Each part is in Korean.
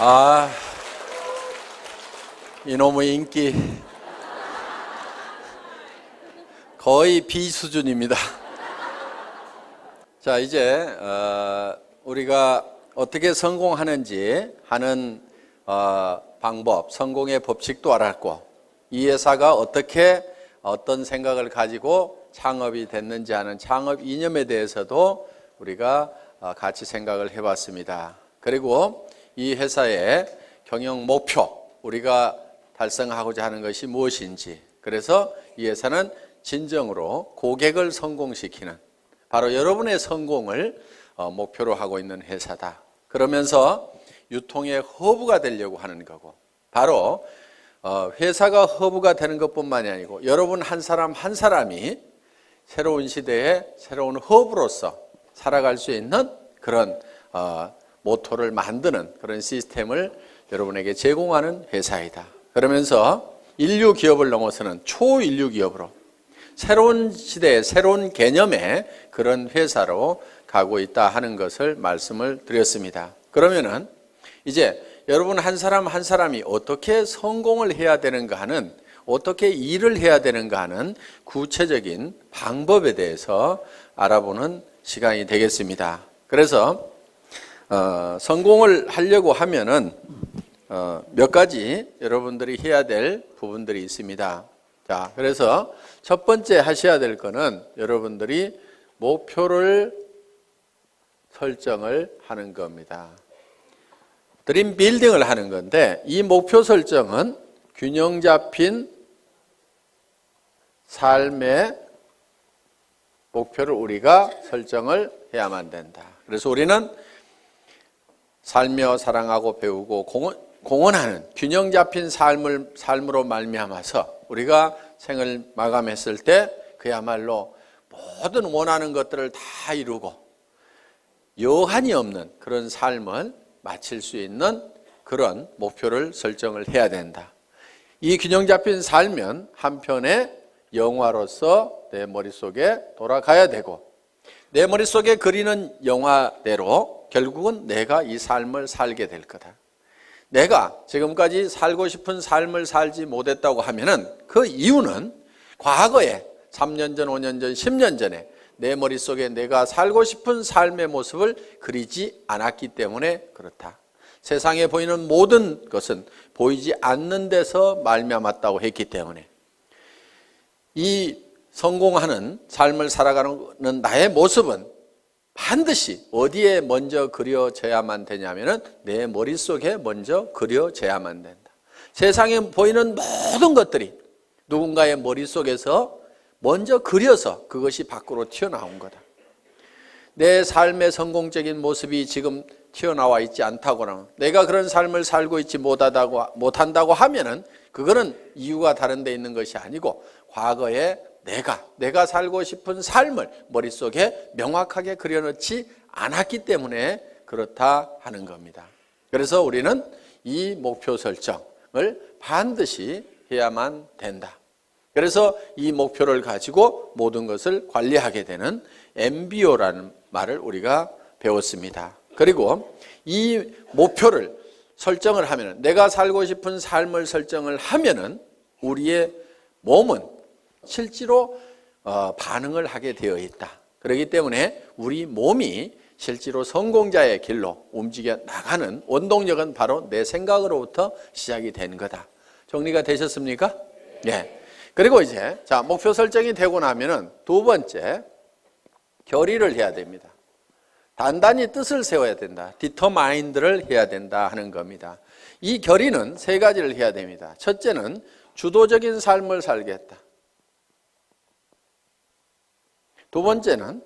아, 이놈의 인기 거의 B 수준입니다. 자, 이제 우리가 어떻게 성공하는지 하는 방법, 성공의 법칙도 알았고, 이 회사가 어떻게 어떤 생각을 가지고 창업이 됐는지 하는 창업 이념에 대해서도 우리가 같이 생각을 해봤습니다. 그리고 이 회사의 경영 목표, 우리가 달성하고자 하는 것이 무엇인지, 그래서 이 회사는 진정으로 고객을 성공시키는, 바로 여러분의 성공을 목표로 하고 있는 회사다. 그러면서 유통의 허브가 되려고 하는 거고, 바로 회사가 허브가 되는 것뿐만이 아니고 여러분 한 사람 한 사람이 새로운 시대에 새로운 허브로서 살아갈 수 있는 그런 모토를 만드는 그런 시스템을 여러분에게 제공하는 회사이다. 그러면서 인류 기업을 넘어서는 초인류 기업으로 새로운 시대의 새로운 개념의 그런 회사로 가고 있다 하는 것을 말씀을 드렸습니다. 그러면은 이제 여러분 한 사람 한 사람이 어떻게 성공을 해야 되는가 하는, 어떻게 일을 해야 되는가 하는 구체적인 방법에 대해서 알아보는 시간이 되겠습니다. 그래서 성공을 하려고 하면은 몇 가지 여러분들이 해야 될 부분들이 있습니다. 자, 그래서 첫 번째 하셔야 될 거는 여러분들이 목표를 설정을 하는 겁니다. 드림 빌딩을 하는 건데, 이 목표 설정은 균형 잡힌 삶의 목표를 우리가 설정을 해야만 된다. 그래서 우리는 살며 사랑하고 배우고 공헌하는 균형 잡힌 삶으로 말미암아서 우리가 생을 마감했을 때 그야말로 모든 원하는 것들을 다 이루고 여한이 없는 그런 삶을 마칠 수 있는 그런 목표를 설정을 해야 된다. 이 균형 잡힌 삶은 한편의 영화로서 내 머릿속에 돌아가야 되고, 내 머릿속에 그리는 영화대로 결국은 내가 이 삶을 살게 될 거다. 내가 지금까지 살고 싶은 삶을 살지 못했다고 하면은 그 이유는 과거에 3년 전, 5년 전, 10년 전에 내 머릿속에 내가 살고 싶은 삶의 모습을 그리지 않았기 때문에 그렇다. 세상에 보이는 모든 것은 보이지 않는 데서 말미암았다고 했기 때문에 이 성공하는 삶을 살아가는 나의 모습은 반드시 어디에 먼저 그려져야만 되냐면은 내 머릿속에 먼저 그려져야만 된다. 세상에 보이는 모든 것들이 누군가의 머릿속에서 먼저 그려서 그것이 밖으로 튀어나온 거다. 내 삶의 성공적인 모습이 지금 튀어나와 있지 않다거나 내가 그런 삶을 살고 있지 못한다고 하면은 그거는 이유가 다른 데 있는 것이 아니고 과거에 내가 살고 싶은 삶을 머릿속에 명확하게 그려놓지 않았기 때문에 그렇다 하는 겁니다. 그래서 우리는 이 목표 설정을 반드시 해야만 된다. 그래서 이 목표를 가지고 모든 것을 관리하게 되는 MBO라는 말을 우리가 배웠습니다. 그리고 이 목표를 설정을 하면, 내가 살고 싶은 삶을 설정을 하면은 우리의 몸은 실제로 반응을 하게 되어 있다. 그렇기 때문에 우리 몸이 실제로 성공자의 길로 움직여 나가는 원동력은 바로 내 생각으로부터 시작이 된 거다. 정리가 되셨습니까? 네. 그리고 이제 목표 설정이 되고 나면은 두 번째, 결의를 해야 됩니다. 단단히 뜻을 세워야 된다. 디터마인드를 해야 된다 하는 겁니다. 이 결의는 세 가지를 해야 됩니다. 첫째는 주도적인 삶을 살겠다. 두 번째는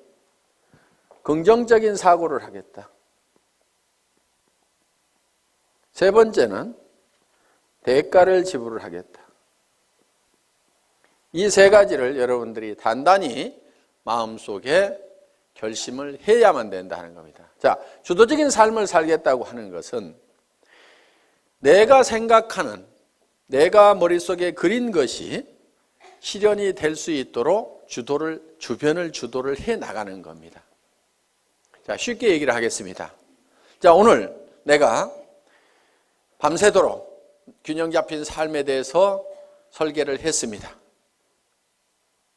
긍정적인 사고를 하겠다. 세 번째는 대가를 지불을 하겠다. 이 세 가지를 여러분들이 단단히 마음속에 결심을 해야만 된다 하는 겁니다. 자, 주도적인 삶을 살겠다고 하는 것은 내가 생각하는, 내가 머릿속에 그린 것이 실현이 될 수 있도록 주변을 주도를 해 나가는 겁니다. 자, 쉽게 얘기를 하겠습니다. 자, 오늘 내가 밤새도록 균형 잡힌 삶에 대해서 설계를 했습니다.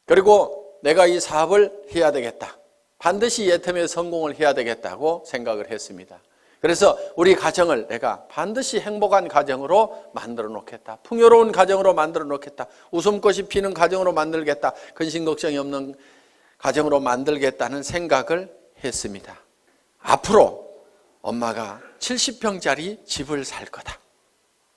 그리고 내가 이 사업을 해야 되겠다. 반드시 예텀에 성공을 해야 되겠다고 생각을 했습니다. 그래서 우리 가정을 내가 반드시 행복한 가정으로 만들어 놓겠다. 풍요로운 가정으로 만들어 놓겠다. 웃음꽃이 피는 가정으로 만들겠다. 근심 걱정이 없는 가정으로 만들겠다는 생각을 했습니다. 앞으로 엄마가 70평짜리 집을 살 거다.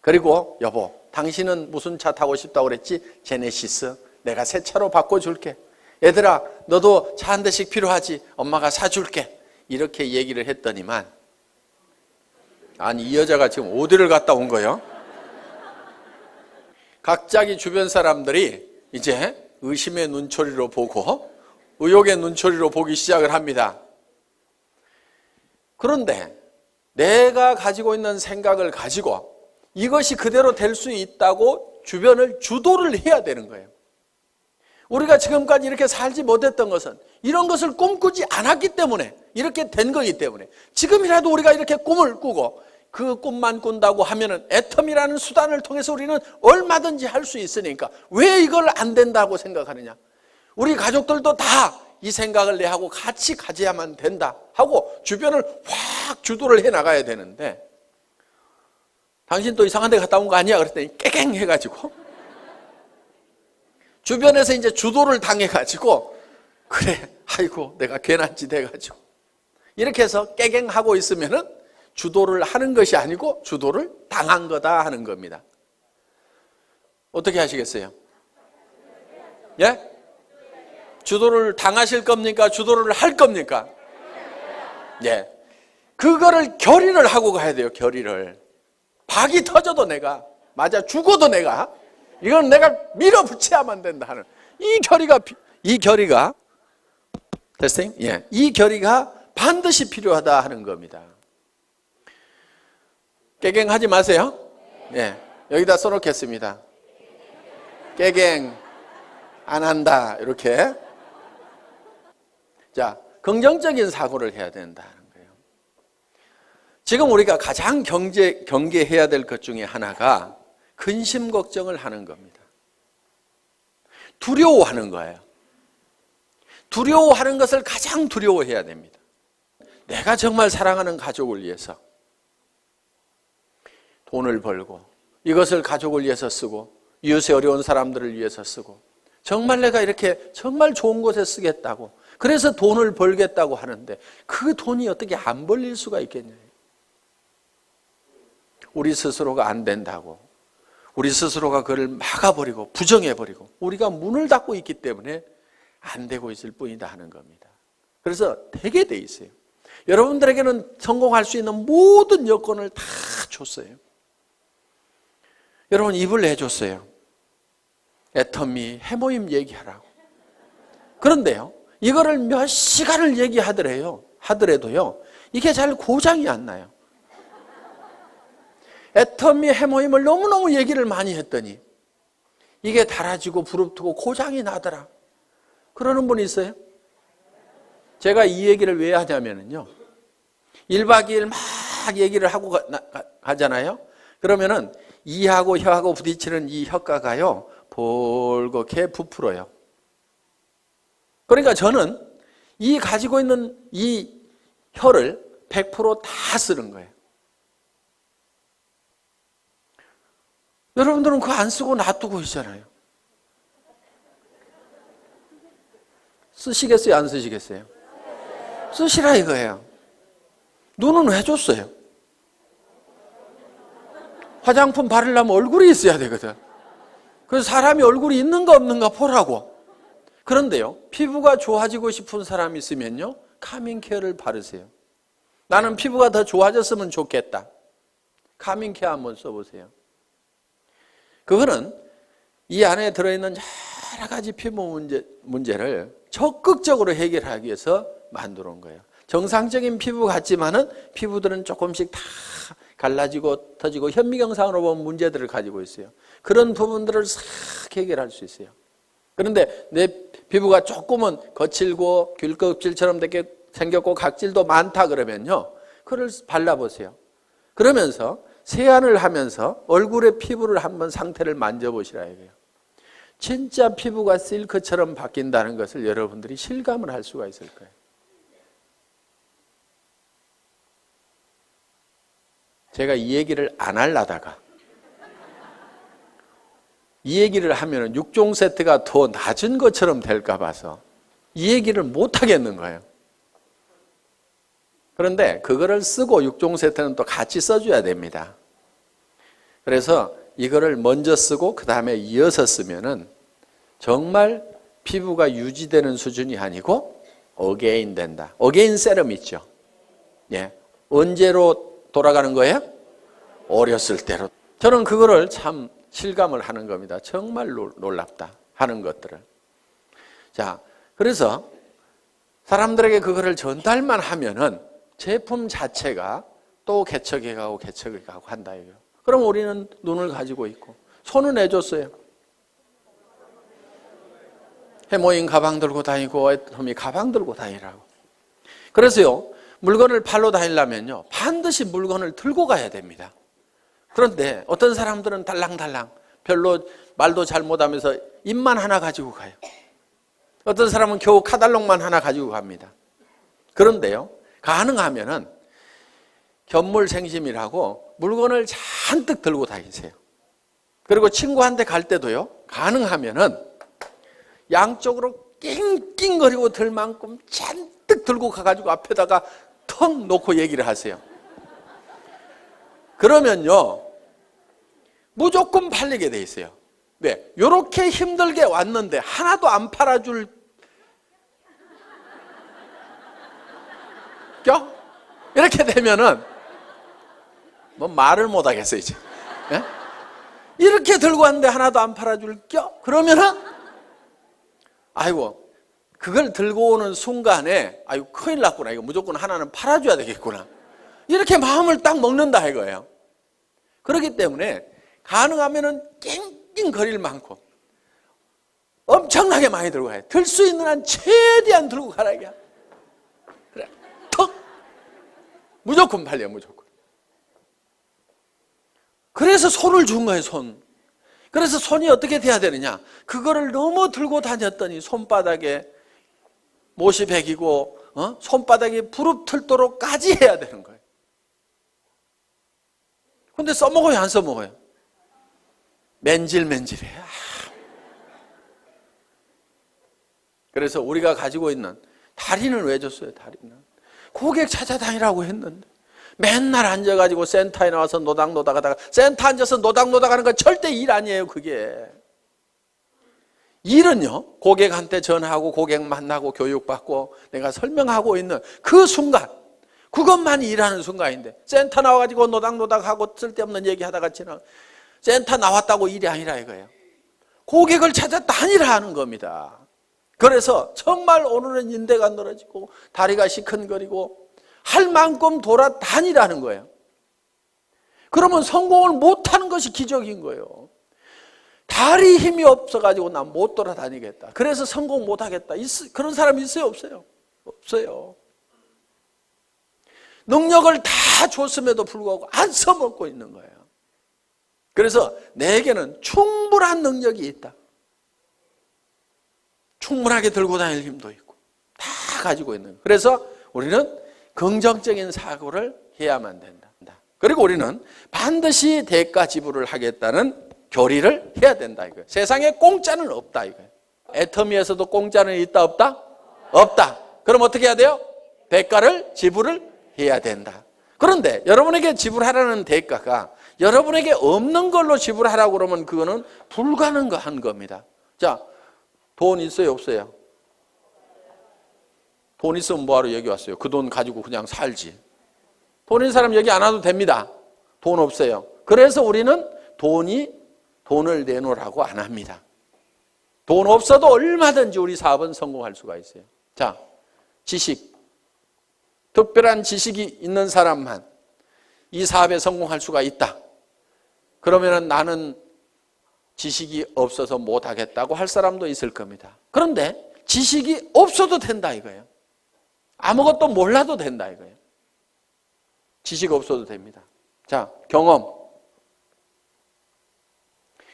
그리고 여보, 당신은 무슨 차 타고 싶다고 그랬지? 제네시스. 내가 새 차로 바꿔줄게. 얘들아, 너도 차 한 대씩 필요하지? 엄마가 사줄게. 이렇게 얘기를 했더니만, 아니 이 여자가 지금 어디를 갔다 온 거예요? 갑자기 주변 사람들이 이제 의심의 눈초리로 보고 의혹의 눈초리로 보기 시작을 합니다. 그런데 내가 가지고 있는 생각을 가지고 이것이 그대로 될 수 있다고 주변을 주도를 해야 되는 거예요. 우리가 지금까지 이렇게 살지 못했던 것은 이런 것을 꿈꾸지 않았기 때문에 이렇게 된 거기 때문에 지금이라도 우리가 이렇게 꿈을 꾸고 그 꿈만 꾼다고 하면은 애텀이라는 수단을 통해서 우리는 얼마든지 할 수 있으니까 왜 이걸 안 된다고 생각하느냐? 우리 가족들도 다 이 생각을 내하고 같이 가져야만 된다 하고 주변을 확 주도를 해 나가야 되는데 당신 또 이상한 데 갔다 온 거 아니야? 그랬더니 깨갱 해가지고 주변에서 이제 주도를 당해가지고 그래 아이고 내가 괜한 짓 해가지고 이렇게 해서 깨갱하고 있으면은 주도를 하는 것이 아니고 주도를 당한 거다 하는 겁니다. 어떻게 하시겠어요? 예? 주도를 당하실 겁니까? 주도를 할 겁니까? 예. 그거를 결의를 하고 가야 돼요. 결의를. 박이 터져도 내가 맞아 죽어도 내가 이건 내가 밀어붙여야만 된다 하는 이 결의가 됐어요? 예. 이 결의가 반드시 필요하다 하는 겁니다. 깨갱하지 마세요. 예. 여기다 써놓겠습니다. 깨갱 안 한다 이렇게. 자, 긍정적인 사고를 해야 된다는 거예요. 지금 우리가 가장 경계해야 될 것 중에 하나가 근심 걱정을 하는 겁니다. 두려워하는 거예요. 두려워하는 것을 가장 두려워해야 됩니다. 내가 정말 사랑하는 가족을 위해서 돈을 벌고 이것을 가족을 위해서 쓰고 이웃의 어려운 사람들을 위해서 쓰고 정말 내가 이렇게 정말 좋은 곳에 쓰겠다고 그래서 돈을 벌겠다고 하는데 그 돈이 어떻게 안 벌릴 수가 있겠냐. 우리 스스로가 안 된다고 우리 스스로가 그를 막아버리고 부정해버리고 우리가 문을 닫고 있기 때문에 안 되고 있을 뿐이다 하는 겁니다. 그래서 되게 돼 있어요. 여러분들에게는 성공할 수 있는 모든 여건을 다 줬어요. 여러분 입을 내줬어요. 애터미 해모임 얘기하라고. 그런데요. 이거를 몇 시간을 하더라도요. 이게 잘 고장이 안 나요. 애터미 해모임을 너무너무 얘기를 많이 했더니 이게 달아지고 부릅뜨고 고장이 나더라. 그러는 분이 있어요? 제가 이 얘기를 왜 하냐면요. 1박 2일 막 얘기를 하고 가잖아요. 그러면은 이하고 혀하고 부딪히는 이 혀가가요. 볼겋게 부풀어요. 그러니까 저는 이 가지고 있는 이 혀를 100% 다 쓰는 거예요. 여러분들은 그거 안 쓰고 놔두고 있잖아요. 쓰시겠어요? 안 쓰시겠어요? 쓰시라 이거예요. 눈은 왜 줬어요? 화장품 바르려면 얼굴이 있어야 되거든. 그래서 사람이 얼굴이 있는가 없는가 보라고. 그런데요, 피부가 좋아지고 싶은 사람이 있으면요, 카밍케어를 바르세요. 나는 피부가 더 좋아졌으면 좋겠다. 카밍케어 한번 써보세요. 그거는 이 안에 들어있는 여러 가지 피부 문제를 적극적으로 해결하기 위해서 만들어 온 거예요. 정상적인 피부 같지만은 피부들은 조금씩 다 갈라지고 터지고 현미경상으로 보면 문제들을 가지고 있어요. 그런 부분들을 싹 해결할 수 있어요. 그런데 내 피부가 조금은 거칠고 귤껍질처럼 생겼고 각질도 많다 그러면요. 그걸 발라보세요. 그러면서 세안을 하면서 얼굴의 피부를 한번 상태를 만져보시라 이거예요. 진짜 피부가 실크처럼 바뀐다는 것을 여러분들이 실감을 할 수가 있을 거예요. 제가 이 얘기를 안 하려다가 이 얘기를 하면 6종 세트가 더 낮은 것처럼 될까 봐서 이 얘기를 못 하겠는 거예요. 그런데 그거를 쓰고 6종 세트는 또 같이 써줘야 됩니다. 그래서 이거를 먼저 쓰고 그 다음에 이어서 쓰면은 정말 피부가 유지되는 수준이 아니고 어게인 된다. 어게인 세럼 있죠. 예. 언제로 돌아가는 거예요? 어렸을 때로. 저는 그거를 참 실감을 하는 겁니다. 정말 놀랍다 하는 것들을. 자, 그래서 사람들에게 그거를 전달만 하면은 제품 자체가 또 개척해 가고 개척해 가고 한다 이거예요. 그럼 우리는 눈을 가지고 있고 손은 해줬어요. 해모인 가방 들고 다니고 애터미 가방 들고 다니라고. 그래서요, 물건을 팔러 다니려면요 반드시 물건을 들고 가야 됩니다. 그런데 어떤 사람들은 달랑달랑 별로 말도 잘 못하면서 입만 하나 가지고 가요. 어떤 사람은 겨우 카달록만 하나 가지고 갑니다. 그런데요, 가능하면은 견물생심이라고 물건을 잔뜩 들고 다니세요. 그리고 친구한테 갈 때도요, 가능하면은 양쪽으로 낑낑거리고 들 만큼 잔뜩 들고 가가지고 앞에다가 턱 놓고 얘기를 하세요. 그러면요, 무조건 팔리게 돼 있어요. 왜? 이렇게 힘들게 왔는데 하나도 안 팔아줄 껴? 이렇게 되면은 뭐 말을 못 하겠어요 이제. 예? 이렇게 들고 왔는데 하나도 안 팔아줄 껴? 그러면은 아이고 그걸 들고 오는 순간에 아이고 큰일 났구나. 이거 무조건 하나는 팔아줘야 되겠구나. 이렇게 마음을 딱 먹는다 이거예요. 그렇기 때문에 가능하면은 낑낑거릴 만큼 엄청나게 많이 들고 가요. 들 수 있는 한 최대한 들고 가라 이게. 그래, 턱 무조건 팔려 무조건. 그래서 손을 준 거예요 손. 그래서 손이 어떻게 돼야 되느냐? 그거를 너무 들고 다녔더니 손바닥에 못이 베기고 손바닥이 부릅틀도록까지 해야 되는 거예요. 근데 써먹어요 안 써먹어요? 맨질맨질해. 그래서 우리가 가지고 있는 다리는 왜 줬어요? 다리는 고객 찾아다니라고 했는데 맨날 앉아가지고 센터에 나와서 노닥노닥 하다가 센터 앉아서 노닥노닥 하는 건 절대 일 아니에요. 그게 일은요, 고객한테 전화하고 고객 만나고 교육받고 내가 설명하고 있는 그 순간, 그것만이 일하는 순간인데 센터 나와가지고 노닥노닥하고 쓸데없는 얘기하다가 지나 센터 나왔다고 일이 아니라 이거예요. 고객을 찾아 다니라 하는 겁니다. 그래서 정말 오늘은 인대가 늘어지고 다리가 시큰거리고 할 만큼 돌아다니라는 거예요. 그러면 성공을 못하는 것이 기적인 거예요. 다리 힘이 없어가지고 난 못 돌아다니겠다. 그래서 성공 못하겠다. 그런 사람 있어요? 없어요? 없어요. 능력을 다 줬음에도 불구하고 안 써먹고 있는 거예요. 그래서 내게는 충분한 능력이 있다. 충분하게 들고 다닐 힘도 있고 다 가지고 있는 거예요. 그래서 우리는 긍정적인 사고를 해야만 된다. 그리고 우리는 반드시 대가 지불을 하겠다는 교리를 해야 된다 이거예요. 세상에 공짜는 없다 이거예요. 애터미에서도 공짜는 있다 없다? 없다. 그럼 어떻게 해야 돼요? 대가를 지불을 해야 된다. 그런데 여러분에게 지불하라는 대가가 여러분에게 없는 걸로 지불하라고 그러면 그거는 불가능한 겁니다. 자, 돈 있어요 없어요? 돈 있으면 뭐하러 여기 왔어요? 그 돈 가지고 그냥 살지. 돈 있는 사람 여기 안 와도 됩니다. 돈 없어요. 그래서 우리는 돈을 내놓으라고 안 합니다. 돈 없어도 얼마든지 우리 사업은 성공할 수가 있어요. 자, 지식. 특별한 지식이 있는 사람만 이 사업에 성공할 수가 있다. 그러면 나는 지식이 없어서 못하겠다고 할 사람도 있을 겁니다. 그런데 지식이 없어도 된다 이거예요. 아무것도 몰라도 된다 이거예요. 지식 없어도 됩니다. 자, 경험.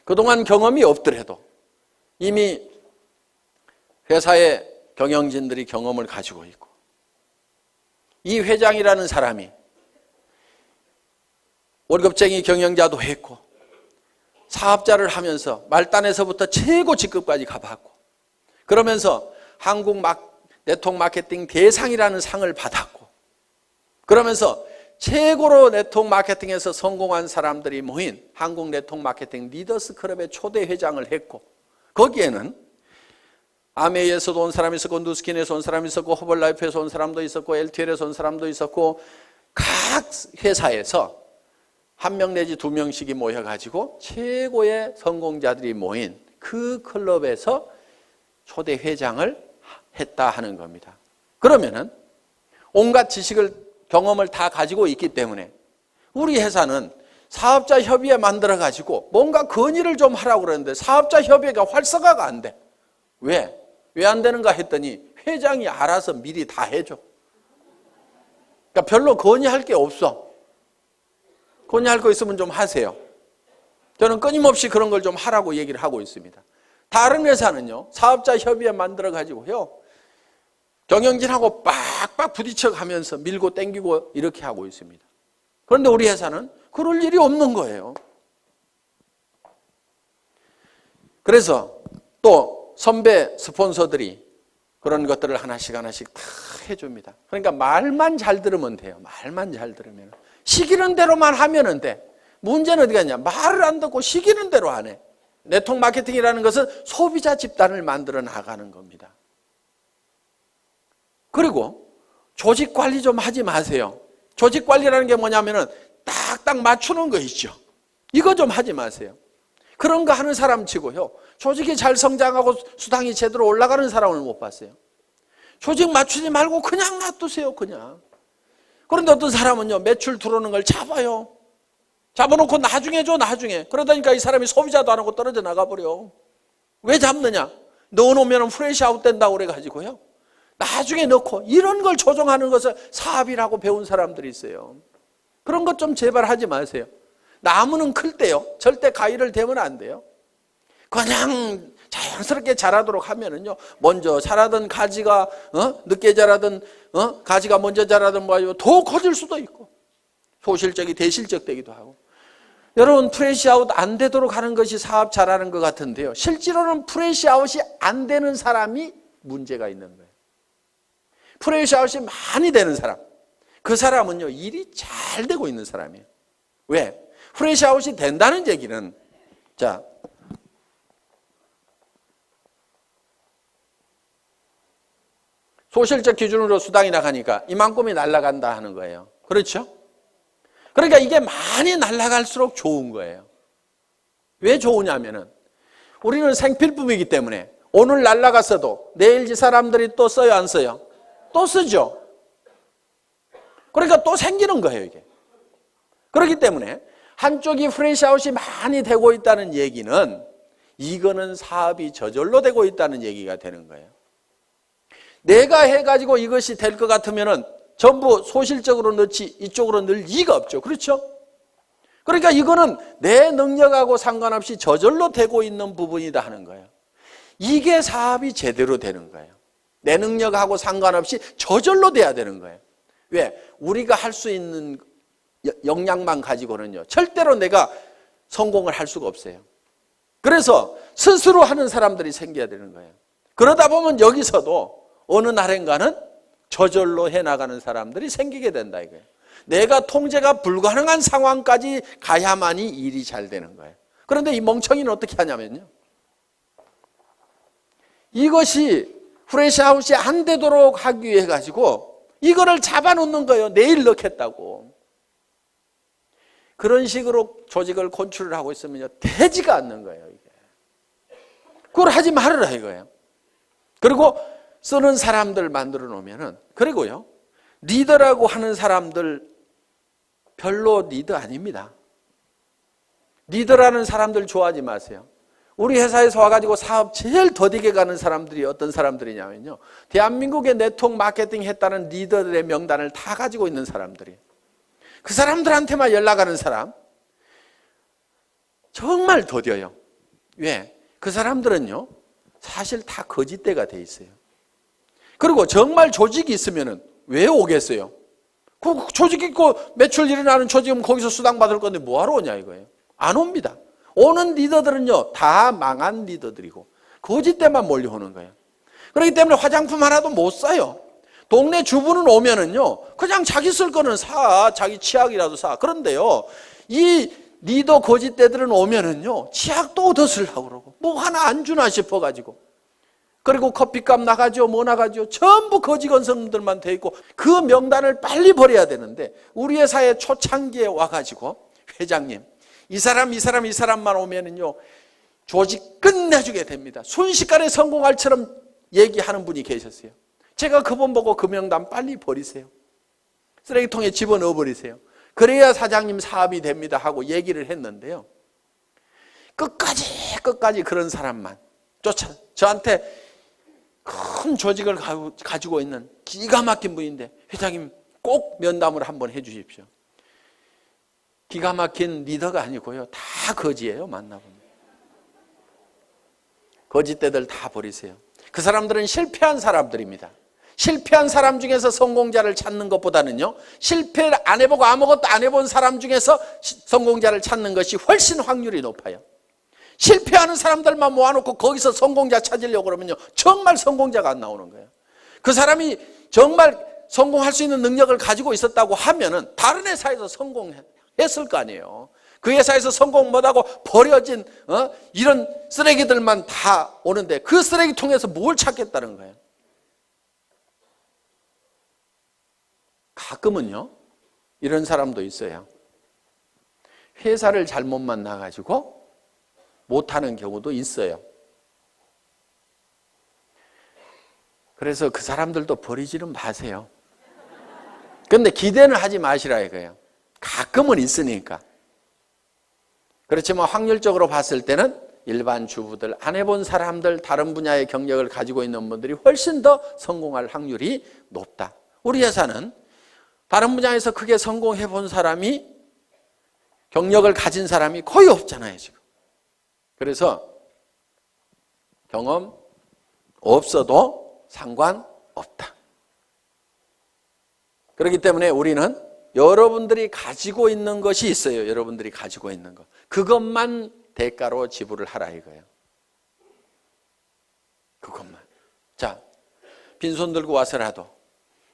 그동안 경험이 없더라도 이미 회사의 경영진들이 경험을 가지고 있고, 이 회장이라는 사람이 월급쟁이 경영자도 했고 사업자를 하면서 말단에서부터 최고 직급까지 가봤고, 그러면서 한국 네트워크 마케팅 대상이라는 상을 받았고, 그러면서 최고로 네트워크 마케팅에서 성공한 사람들이 모인 한국 네트워크 마케팅 리더스 클럽의 초대 회장을 했고, 거기에는 아메이에서도 온 사람이 있었고, 누스킨에서 온 사람이 있었고, 허벌라이프에서 온 사람도 있었고, LTL에서 온 사람도 있었고, 각 회사에서 한 명 내지 두 명씩이 모여가지고 최고의 성공자들이 모인 그 클럽에서 초대 회장을 했다 하는 겁니다. 그러면은 온갖 지식을, 경험을 다 가지고 있기 때문에 우리 회사는 사업자 협의회 만들어가지고 뭔가 건의를 좀 하라고 그러는데 사업자 협의회가 활성화가 안 돼. 왜? 왜 안 되는가 했더니 회장이 알아서 미리 다 해줘. 그러니까 별로 건의할 게 없어. 건의할 거 있으면 좀 하세요. 저는 끊임없이 그런 걸 좀 하라고 얘기를 하고 있습니다. 다른 회사는요, 사업자 협의회 만들어가지고요, 경영진하고 빡빡 부딪혀 가면서 밀고 땡기고 이렇게 하고 있습니다. 그런데 우리 회사는 그럴 일이 없는 거예요. 그래서 또 선배 스폰서들이 그런 것들을 하나씩 다 해줍니다. 그러니까 말만 잘 들으면 돼요. 말만 잘 들으면. 시키는 대로만 하면 돼. 문제는 어디 갔냐? 말을 안 듣고 시키는 대로 안 해. 네트워크 마케팅이라는 것은 소비자 집단을 만들어 나가는 겁니다. 그리고 조직 관리 좀 하지 마세요. 조직 관리라는 게 뭐냐면은 딱딱 맞추는 거 있죠. 이거 좀 하지 마세요. 그런 거 하는 사람 치고요, 조직이 잘 성장하고 수당이 제대로 올라가는 사람을 못 봤어요. 조직 맞추지 말고 그냥 놔두세요, 그냥. 그런데 어떤 사람은요, 매출 들어오는 걸 잡아요. 잡아놓고 나중에 줘, 나중에. 그러다니까 이 사람이 소비자도 안 하고 떨어져 나가버려. 왜 잡느냐? 넣어놓으면 프레시 아웃 된다고 그래가지고요, 나중에 넣고, 이런 걸 조정하는 것을 사업이라고 배운 사람들이 있어요. 그런 것 좀 제발 하지 마세요. 나무는 클 때요, 절대 가위를 대면 안 돼요. 그냥 자연스럽게 자라도록 하면은요, 먼저 자라던 가지가 늦게 자라던 가지가 먼저 자라던 뭐요, 더 커질 수도 있고, 소실적이 대실적 되기도 하고. 여러분, 프레시 아웃 안 되도록 하는 것이 사업 잘하는 것 같은데요, 실제로는 프레시 아웃이 안 되는 사람이 문제가 있는 거예요. 프레시 아웃이 많이 되는 사람, 그 사람은요, 일이 잘 되고 있는 사람이에요. 왜? 프레시 아웃이 된다는 얘기는, 자, 소실적 기준으로 수당이 나가니까 이만큼이 날아간다 하는 거예요. 그렇죠? 그러니까 이게 많이 날아갈수록 좋은 거예요. 왜 좋으냐면은 우리는 생필품이기 때문에 오늘 날아갔어도 내일 이 사람들이 또 써요, 안 써요? 또 쓰죠. 그러니까 또 생기는 거예요, 이게. 그렇기 때문에 한쪽이 프레시아웃이 많이 되고 있다는 얘기는 이거는 사업이 저절로 되고 있다는 얘기가 되는 거예요. 내가 해가지고 이것이 될 것 같으면은 전부 소실적으로 넣지 이쪽으로 넣을 이유가 없죠. 그렇죠? 그러니까 이거는 내 능력하고 상관없이 저절로 되고 있는 부분이다 하는 거예요. 이게 사업이 제대로 되는 거예요. 내 능력하고 상관없이 저절로 돼야 되는 거예요. 왜? 우리가 할 수 있는 역량만 가지고는요, 절대로 내가 성공을 할 수가 없어요. 그래서 스스로 하는 사람들이 생겨야 되는 거예요. 그러다 보면 여기서도 어느 날인가는 저절로 해나가는 사람들이 생기게 된다 이거예요. 내가 통제가 불가능한 상황까지 가야만이 일이 잘 되는 거예요. 그런데 이 멍청이는 어떻게 하냐면요, 이것이 프레시아웃이 안 되도록 하기 위해 가지고 이거를 잡아놓는 거예요. 내일 넣겠다고. 그런 식으로 조직을 컨트롤을 하고 있으면요, 되지가 않는 거예요, 이게. 그걸 하지 말으라 이거예요. 그리고 쓰는 사람들 만들어 놓으면은, 그리고요, 리더라고 하는 사람들 별로 리더 아닙니다. 리더라는 사람들 좋아하지 마세요. 우리 회사에서 와가지고 사업 제일 더디게 가는 사람들이 어떤 사람들이냐면요, 대한민국의 네트워크 마케팅 했다는 리더들의 명단을 다 가지고 있는 사람들이에요. 그 사람들한테만 연락하는 사람 정말 더뎌요. 왜? 그 사람들은요, 사실 다 거짓대가 돼 있어요. 그리고 정말 조직이 있으면은 왜 오겠어요? 그 조직 있고 매출 일어나는 조직은 거기서 수당 받을 건데 뭐하러 오냐 이거예요. 안 옵니다. 오는 리더들은요, 다 망한 리더들이고 거짓대만 몰려오는 거예요. 그렇기 때문에 화장품 하나도 못 사요. 동네 주부는 오면은요, 그냥 자기 쓸 거는 사, 자기 치약이라도 사. 그런데요, 이 리더 거짓대들은 오면은요, 치약도 얻어 쓰려고 그러고 뭐 하나 안 주나 싶어가지고, 그리고 커피값 나가죠, 뭐 나가죠, 전부 거지 건성들만 돼 있고 그 명단을 빨리 버려야 되는데, 우리 회사에 초창기에 와가지고 회장님, 이 사람만 오면은요 조직 끝내주게 됩니다. 순식간에 성공할처럼 얘기하는 분이 계셨어요. 제가 그분 보고 그 명단 빨리 버리세요. 쓰레기통에 집어넣어 버리세요. 그래야 사장님 사업이 됩니다 하고 얘기를 했는데요, 끝까지 그런 사람만 저한테 큰 조직을 가지고 있는 기가 막힌 분인데, 회장님 꼭 면담을 한번 해 주십시오. 기가 막힌 리더가 아니고요, 다 거지예요. 만나보면 거짓대들 다 버리세요. 그 사람들은 실패한 사람들입니다. 실패한 사람 중에서 성공자를 찾는 것보다는요, 실패를 안 해보고 아무것도 안 해본 사람 중에서 성공자를 찾는 것이 훨씬 확률이 높아요. 실패하는 사람들만 모아놓고 거기서 성공자 찾으려고 그러면요, 정말 성공자가 안 나오는 거예요. 그 사람이 정말 성공할 수 있는 능력을 가지고 있었다고 하면은 다른 회사에서 성공했을 거 아니에요. 그 회사에서 성공 못하고 버려진 이런 쓰레기들만 다 오는데 그 쓰레기통에서 뭘 찾겠다는 거예요. 가끔은요, 이런 사람도 있어요. 회사를 잘못 만나가지고 못하는 경우도 있어요. 그래서 그 사람들도 버리지는 마세요. 그런데 기대는 하지 마시라 이거예요. 가끔은 있으니까. 그렇지만 확률적으로 봤을 때는 일반 주부들, 안 해본 사람들, 다른 분야의 경력을 가지고 있는 분들이 훨씬 더 성공할 확률이 높다. 우리 회사는 다른 분야에서 크게 성공해 본 사람이, 경력을 가진 사람이 거의 없잖아요 지금. 그래서 경험 없어도 상관없다. 그렇기 때문에 우리는 여러분들이 가지고 있는 것이 있어요. 여러분들이 가지고 있는 것, 그것만 대가로 지불을 하라 이거예요. 그것만. 자, 빈손 들고 와서라도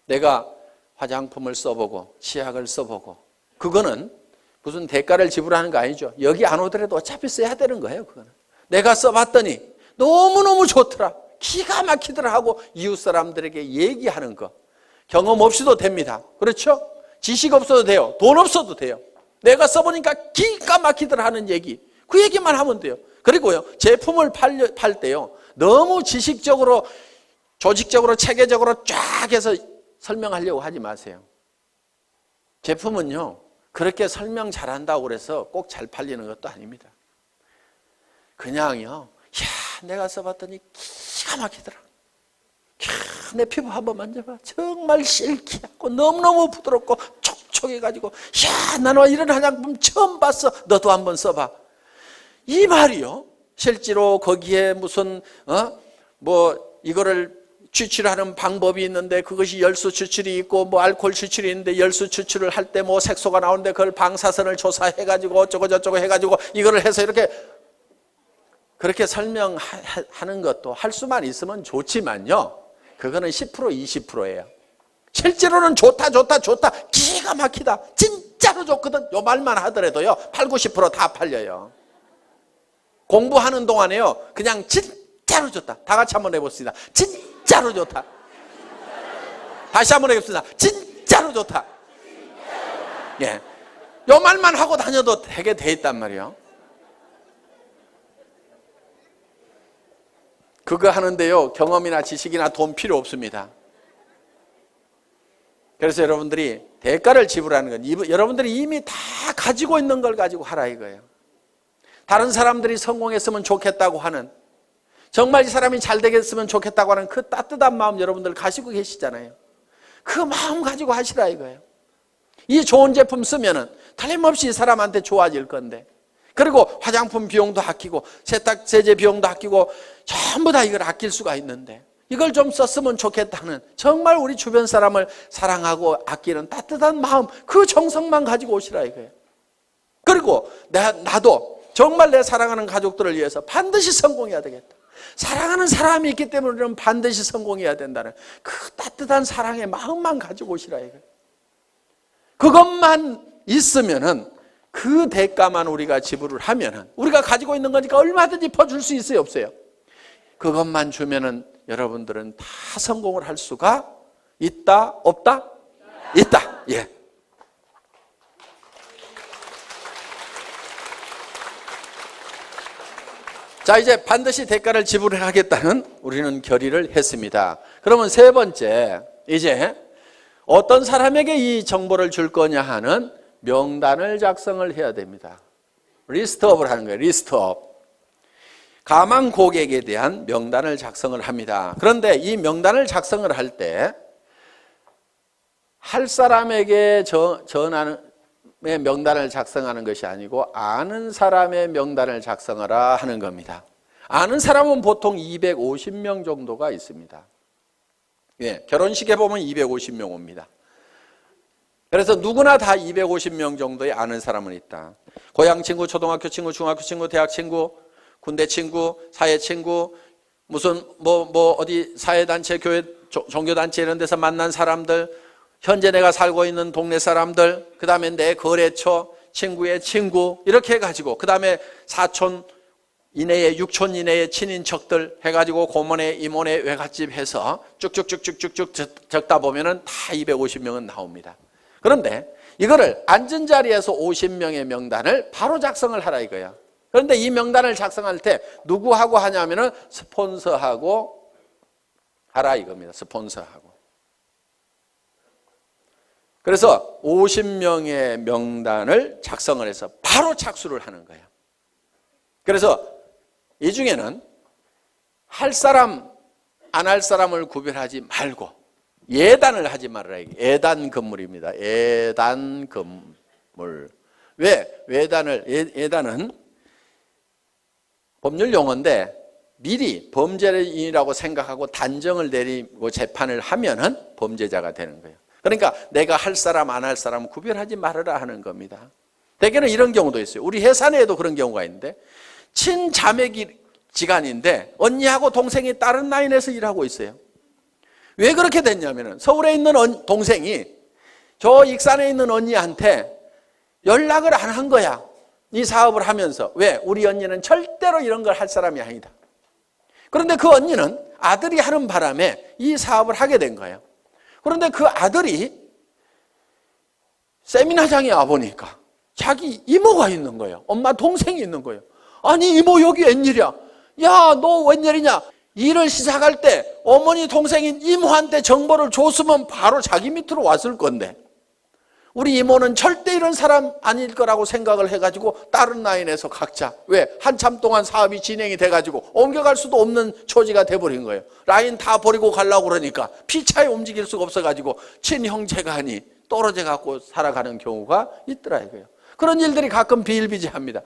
내가 화장품을 써보고 치약을 써보고, 그거는 무슨 대가를 지불하는 거 아니죠. 여기 안 오더라도 어차피 써야 되는 거예요. 그거는 내가 써봤더니 너무너무 좋더라, 기가 막히더라 하고 이웃 사람들에게 얘기하는 거. 경험 없이도 됩니다. 그렇죠? 지식 없어도 돼요. 돈 없어도 돼요. 내가 써보니까 기가 막히더라 하는 얘기, 그 얘기만 하면 돼요. 그리고요, 제품을 팔 때요, 너무 지식적으로 조직적으로 체계적으로 쫙 해서 설명하려고 하지 마세요. 제품은요, 그렇게 설명 잘한다고 그래서 꼭 잘 팔리는 것도 아닙니다. 그냥요, 야, 내가 써봤더니 기가 막히더라, 내 피부 한번 만져봐, 정말 실키하고 너무너무 부드럽고 촉촉해가지고, 야, 나는 이런 화장품 처음 봤어, 너도 한번 써봐. 이 말이요, 실제로 거기에 무슨 뭐 이거를 추출하는 방법이 있는데, 그것이 열수 추출이 있고 뭐 알코올 추출이 있는데, 열수 추출을 할 때 뭐 색소가 나오는데 그걸 방사선을 조사해가지고 어쩌고 저쩌고 해가지고 이거를 해서 이렇게, 그렇게 설명하는 것도 할 수만 있으면 좋지만요, 그거는 10% 20%예요. 실제로는 좋다 기가 막히다, 진짜로 좋거든, 요 말만 하더라도요 80, 90% 다 팔려요. 공부하는 동안에요, 그냥 진짜로 좋다, 다 같이 한번 해봅시다. 진짜로 좋다. 다시 한번 해봅시다. 진짜로 좋다. 예, 요 말만 하고 다녀도 되게 돼 있단 말이에요. 그거 하는데요, 경험이나 지식이나 돈 필요 없습니다. 그래서 여러분들이 대가를 지불하는 건 여러분들이 이미 다 가지고 있는 걸 가지고 하라 이거예요. 다른 사람들이 성공했으면 좋겠다고 하는, 정말 이 사람이 잘 되겠으면 좋겠다고 하는 그 따뜻한 마음 여러분들 가지고 계시잖아요. 그 마음 가지고 하시라 이거예요. 이 좋은 제품 쓰면은 틀림없이 이 사람한테 좋아질 건데, 그리고 화장품 비용도 아끼고 세탁세제 비용도 아끼고 전부 다 이걸 아낄 수가 있는데 이걸 좀 썼으면 좋겠다는 정말 우리 주변 사람을 사랑하고 아끼는 따뜻한 마음, 그 정성만 가지고 오시라 이거예요. 그리고 나도 정말 내 사랑하는 가족들을 위해서 반드시 성공해야 되겠다. 사랑하는 사람이 있기 때문에 우리는 반드시 성공해야 된다는 그 따뜻한 사랑의 마음만 가지고 오시라 이거예요. 그것만 있으면은 그 대가만 우리가 지불을 하면은 우리가 가지고 있는 거니까 얼마든지 퍼줄 수 있어요, 없어요? 그것만 주면은 여러분들은 다 성공을 할 수가 있다, 없다? 있다. 예. 자, 이제 반드시 대가를 지불하겠다는 우리는 결의를 했습니다. 그러면 세 번째, 이제 어떤 사람에게 이 정보를 줄 거냐 하는 명단을 작성을 해야 됩니다. 리스트업을 하는 거예요. 리스트업. 가망 고객에 대한 명단을 작성을 합니다. 그런데 이 명단을 작성을 할 때 할 사람에게 전하는 명단을 작성하는 것이 아니고 아는 사람의 명단을 작성하라 하는 겁니다. 아는 사람은 보통 250명 정도가 있습니다. 예, 결혼식에 보면 250명 옵니다. 그래서 누구나 다 250명 정도의 아는 사람은 있다. 고향 친구, 초등학교 친구, 중학교 친구, 대학 친구, 군대 친구, 사회 친구, 무슨 어디 사회단체, 교회, 종교단체 이런 데서 만난 사람들, 현재 내가 살고 있는 동네 사람들, 그 다음에 내 거래처, 친구의 친구, 이렇게 해가지고, 그 다음에 사촌 이내에, 육촌 이내의 친인척들 해가지고 고모네, 이모네, 외갓집 해서 쭉쭉쭉쭉쭉 적다 보면은 다 250명은 나옵니다. 그런데 이거를 앉은 자리에서 50명의 명단을 바로 작성을 하라 이거야. 그런데 이 명단을 작성할 때 누구하고 하냐면은 스폰서하고 하라 이겁니다. 스폰서하고. 그래서 50명의 명단을 작성을 해서 바로 착수를 하는 거예요. 그래서 이 중에는 할 사람, 안 할 사람을 구별하지 말고 예단을 하지 말아라. 예단 건물입니다. 예단 건물. 왜? 예단은 법률 용어인데 미리 범죄인이라고 생각하고 단정을 내리고 재판을 하면은 범죄자가 되는 거예요. 그러니까 내가 할 사람 안 할 사람 구별하지 말아라 하는 겁니다. 대개는 이런 경우도 있어요. 우리 회사 내에도 그런 경우가 있는데 친자매지간인데 언니하고 동생이 다른 라인에서 일하고 있어요. 왜 그렇게 됐냐면은 서울에 있는 동생이 저 익산에 있는 언니한테 연락을 안 한 거야. 이 사업을 하면서. 왜? 우리 언니는 절대로 이런 걸 할 사람이 아니다. 그런데 그 언니는 아들이 하는 바람에 이 사업을 하게 된 거예요. 그런데 그 아들이 세미나장에 와보니까 자기 이모가 있는 거예요. 엄마 동생이 있는 거예요. 아니 이모 여기 웬일이야? 야 너 웬일이냐? 일을 시작할 때 어머니 동생인 이모한테 정보를 줬으면 바로 자기 밑으로 왔을 건데 우리 이모는 절대 이런 사람 아닐 거라고 생각을 해가지고 다른 라인에서 각자 왜? 한참 동안 사업이 진행이 돼가지고 옮겨갈 수도 없는 처지가 돼버린 거예요. 라인 다 버리고 가려고 그러니까 피차에 움직일 수가 없어가지고 친형제간이 떨어져 갖고 살아가는 경우가 있더라 이거예요. 그런 일들이 가끔 비일비재합니다.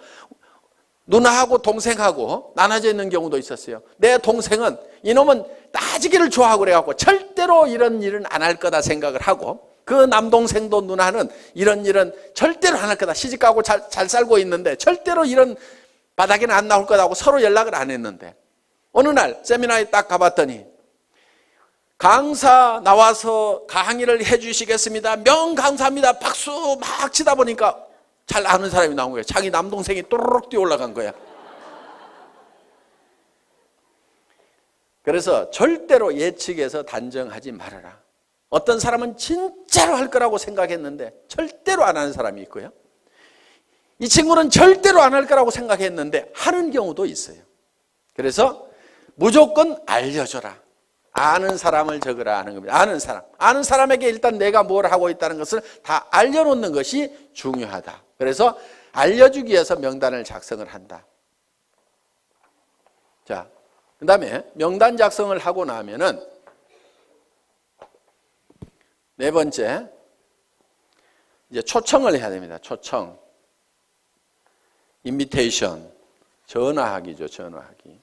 누나하고 동생하고 나눠져 있는 경우도 있었어요. 내 동생은 이놈은 따지기를 좋아하고 그래갖고 절대로 이런 일은 안 할 거다 생각을 하고 그 남동생도 누나는 이런 일은 절대로 안 할 거다. 시집가고 잘 살고 있는데 절대로 이런 바닥에는 안 나올 거다고 서로 연락을 안 했는데 어느 날 세미나에 딱 가봤더니 강사 나와서 강의를 해주시겠습니다. 명강사입니다. 박수 막 치다 보니까 잘 아는 사람이 나온 거예요. 자기 남동생이 또르륵 뛰어 올라간 거야. 그래서 절대로 예측해서 단정하지 말아라. 어떤 사람은 진짜로 할 거라고 생각했는데 절대로 안 하는 사람이 있고요. 이 친구는 절대로 안 할 거라고 생각했는데 하는 경우도 있어요. 그래서 무조건 알려줘라. 아는 사람을 적으라 하는 겁니다. 아는 사람에게 일단 내가 뭘 하고 있다는 것을 다 알려놓는 것이 중요하다. 그래서 알려주기 위해서 명단을 작성을 한다. 자, 그 다음에 명단 작성을 하고 나면은 네 번째, 이제 초청을 해야 됩니다. 초청. 인비테이션, 전화하기죠. 전화하기.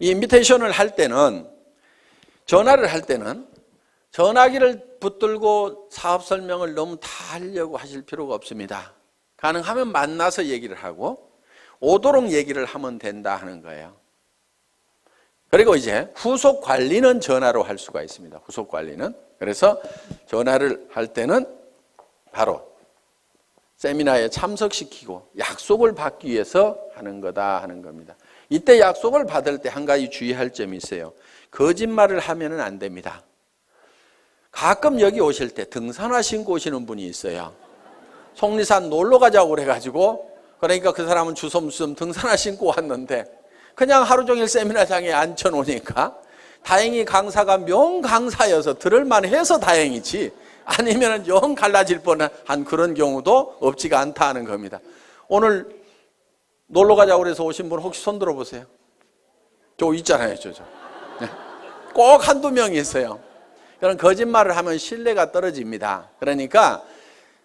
이 인비테이션을 할 때는, 전화를 할 때는 전화기를 붙들고 사업 설명을 너무 다 하려고 하실 필요가 없습니다. 가능하면 만나서 얘기를 하고 오도록 얘기를 하면 된다 하는 거예요. 그리고 이제 후속 관리는 전화로 할 수가 있습니다. 후속 관리는. 그래서 전화를 할 때는 바로 세미나에 참석시키고 약속을 받기 위해서 하는 거다 하는 겁니다. 이때 약속을 받을 때 한 가지 주의할 점이 있어요. 거짓말을 하면은 안 됩니다. 가끔 여기 오실 때 등산화 신고 오시는 분이 있어요. 속리산 놀러 가자고 그래가지고, 그러니까 그 사람은 주섬주섬 등산화 신고 왔는데 그냥 하루 종일 세미나장에 앉혀놓으니까 다행히 강사가 명강사여서 들을만 해서 다행이지, 아니면 영 갈라질 뻔한 그런 경우도 없지가 않다 하는 겁니다. 오늘 놀러 가자고 그래서 오신 분 혹시 손 들어보세요. 저 있잖아요. 저. 네. 꼭 한두 명이 있어요. 그런 거짓말을 하면 신뢰가 떨어집니다. 그러니까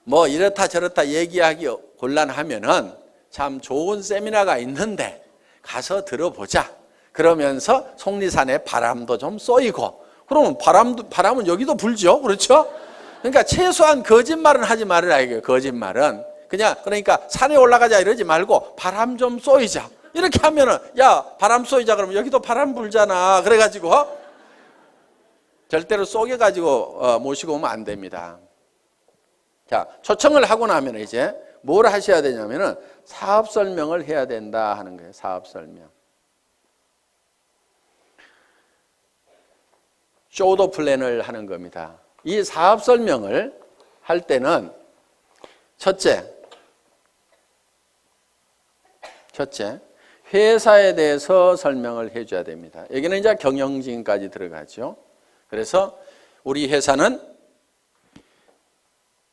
뭐 이렇다 저렇다 얘기하기 곤란하면은 참 좋은 세미나가 있는데 가서 들어보자. 그러면서 속리산에 바람도 좀 쏘이고, 그러면 바람은 여기도 불죠. 그렇죠? 그러니까 최소한 거짓말은 하지 말으라 이거예요. 거짓말은 그냥, 그러니까 산에 올라가자 이러지 말고 바람 좀 쏘이자 이렇게 하면은, 야 바람 쏘이자 그러면 여기도 바람 불잖아. 그래가지고 절대로 쏘개가지고 모시고 오면 안 됩니다. 자, 초청을 하고 나면 이제 뭘 하셔야 되냐면은 사업 설명을 해야 된다 하는 거예요. 사업 설명. 쇼더 플랜을 하는 겁니다. 이 사업 설명을 할 때는 첫째, 회사에 대해서 설명을 해줘야 됩니다. 여기는 이제 경영진까지 들어가죠. 그래서 우리 회사는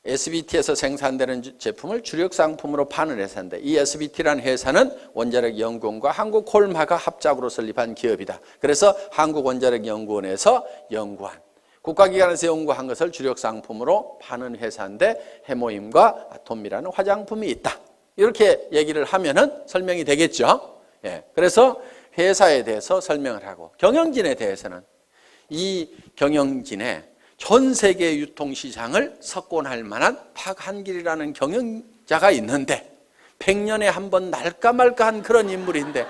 SBT에서 생산되는 제품을 주력 상품으로 파는 회사인데, 이 SBT라는 회사는 원자력연구원과 한국콜마가 합작으로 설립한 기업이다. 그래서 한국원자력연구원에서 연구한, 국가기관에서 연구한 것을 주력 상품으로 파는 회사인데 해모임과 아톰이라는 화장품이 있다. 이렇게 얘기를 하면은 설명이 되겠죠. 예. 그래서 회사에 대해서 설명을 하고, 경영진에 대해서는 이 경영진의 전 세계 유통시장을 석권할 만한 박한길이라는 경영자가 있는데 100년에 한 번 날까 말까한 그런 인물인데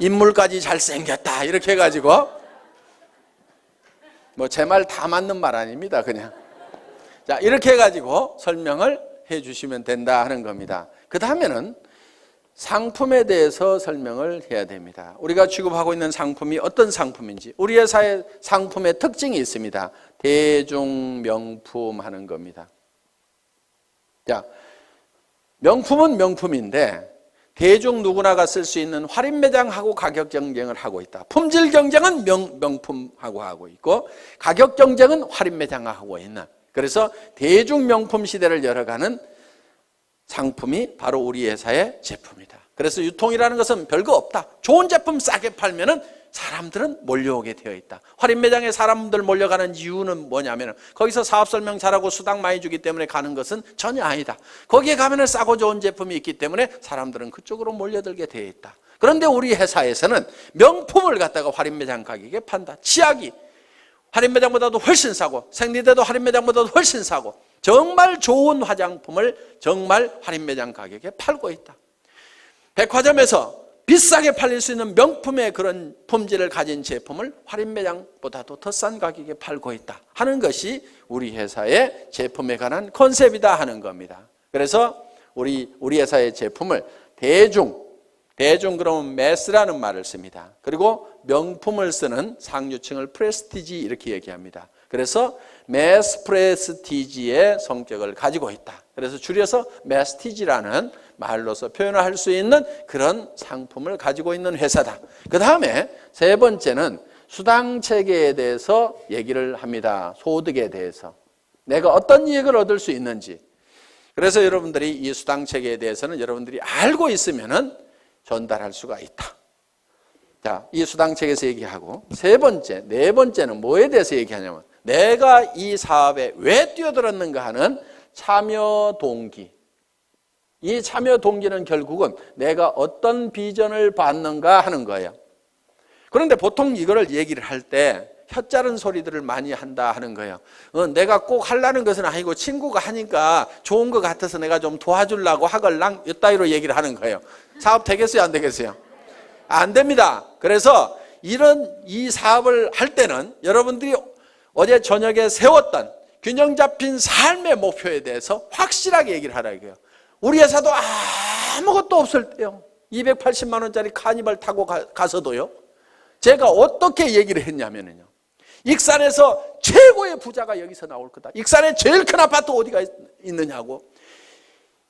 인물까지 잘생겼다 이렇게 해가지고, 뭐 제 말 다 맞는 말 아닙니다. 그냥 자 이렇게 해가지고 설명을 해주시면 된다 하는 겁니다. 그 다음에는 상품에 대해서 설명을 해야 됩니다. 우리가 취급하고 있는 상품이 어떤 상품인지, 우리 회사의 상품의 특징이 있습니다. 대중명품 하는 겁니다. 자, 명품은 명품인데 대중 누구나가 쓸 수 있는 할인매장하고 가격 경쟁을 하고 있다. 품질 경쟁은 명품하고 하고 있고, 가격 경쟁은 할인매장하고 있는, 그래서 대중명품 시대를 열어가는 상품이 바로 우리 회사의 제품이다. 그래서 유통이라는 것은 별거 없다. 좋은 제품 싸게 팔면은 사람들은 몰려오게 되어 있다. 할인 매장에 사람들 몰려가는 이유는 뭐냐면 거기서 사업 설명 잘하고 수당 많이 주기 때문에 가는 것은 전혀 아니다. 거기에 가면은 싸고 좋은 제품이 있기 때문에 사람들은 그쪽으로 몰려들게 되어 있다. 그런데 우리 회사에서는 명품을 갖다가 할인 매장 가격에 판다. 치약이 할인 매장보다도 훨씬 싸고, 생리대도 할인 매장보다도 훨씬 싸고, 정말 좋은 화장품을 정말 할인 매장 가격에 팔고 있다. 백화점에서 비싸게 팔릴 수 있는 명품의 그런 품질을 가진 제품을 할인 매장보다도 더 싼 가격에 팔고 있다 하는 것이 우리 회사의 제품에 관한 컨셉이다 하는 겁니다. 그래서 우리 회사의 제품을 대중 그러면 매스라는 말을 씁니다. 그리고 명품을 쓰는 상류층을 프레스티지 이렇게 얘기합니다. 그래서 매스 프레스티지의 성격을 가지고 있다. 그래서 줄여서 매스티지라는 말로서 표현할 수 있는 그런 상품을 가지고 있는 회사다. 그 다음에 세 번째는 수당 체계에 대해서 얘기를 합니다. 소득에 대해서 내가 어떤 이익을 얻을 수 있는지. 그래서 여러분들이 이 수당 체계에 대해서는 여러분들이 알고 있으면은 전달할 수가 있다. 자, 이 수당 체계에서 얘기하고, 네 번째는 뭐에 대해서 얘기하냐면 내가 이 사업에 왜 뛰어들었는가 하는 참여 동기. 이 참여 동기는 결국은 내가 어떤 비전을 받는가 하는 거예요. 그런데 보통 이거를 얘기를 할 때 혀짜른 소리들을 많이 한다 하는 거예요. 내가 꼭 하려는 것은 아니고 친구가 하니까 좋은 것 같아서 내가 좀 도와주려고 하걸랑 이따위로 얘기를 하는 거예요. 사업 되겠어요, 안 되겠어요? 안 됩니다. 그래서 이 사업을 할 때는 여러분들이 어제 저녁에 세웠던 균형 잡힌 삶의 목표에 대해서 확실하게 얘기를 하라 이거예요. 우리 회사도 아무것도 없을 때요, 280만 원짜리 카니발 타고 가서도요, 제가 어떻게 얘기를 했냐면요, 익산에서 최고의 부자가 여기서 나올 거다. 익산에 제일 큰 아파트 어디가 있느냐고.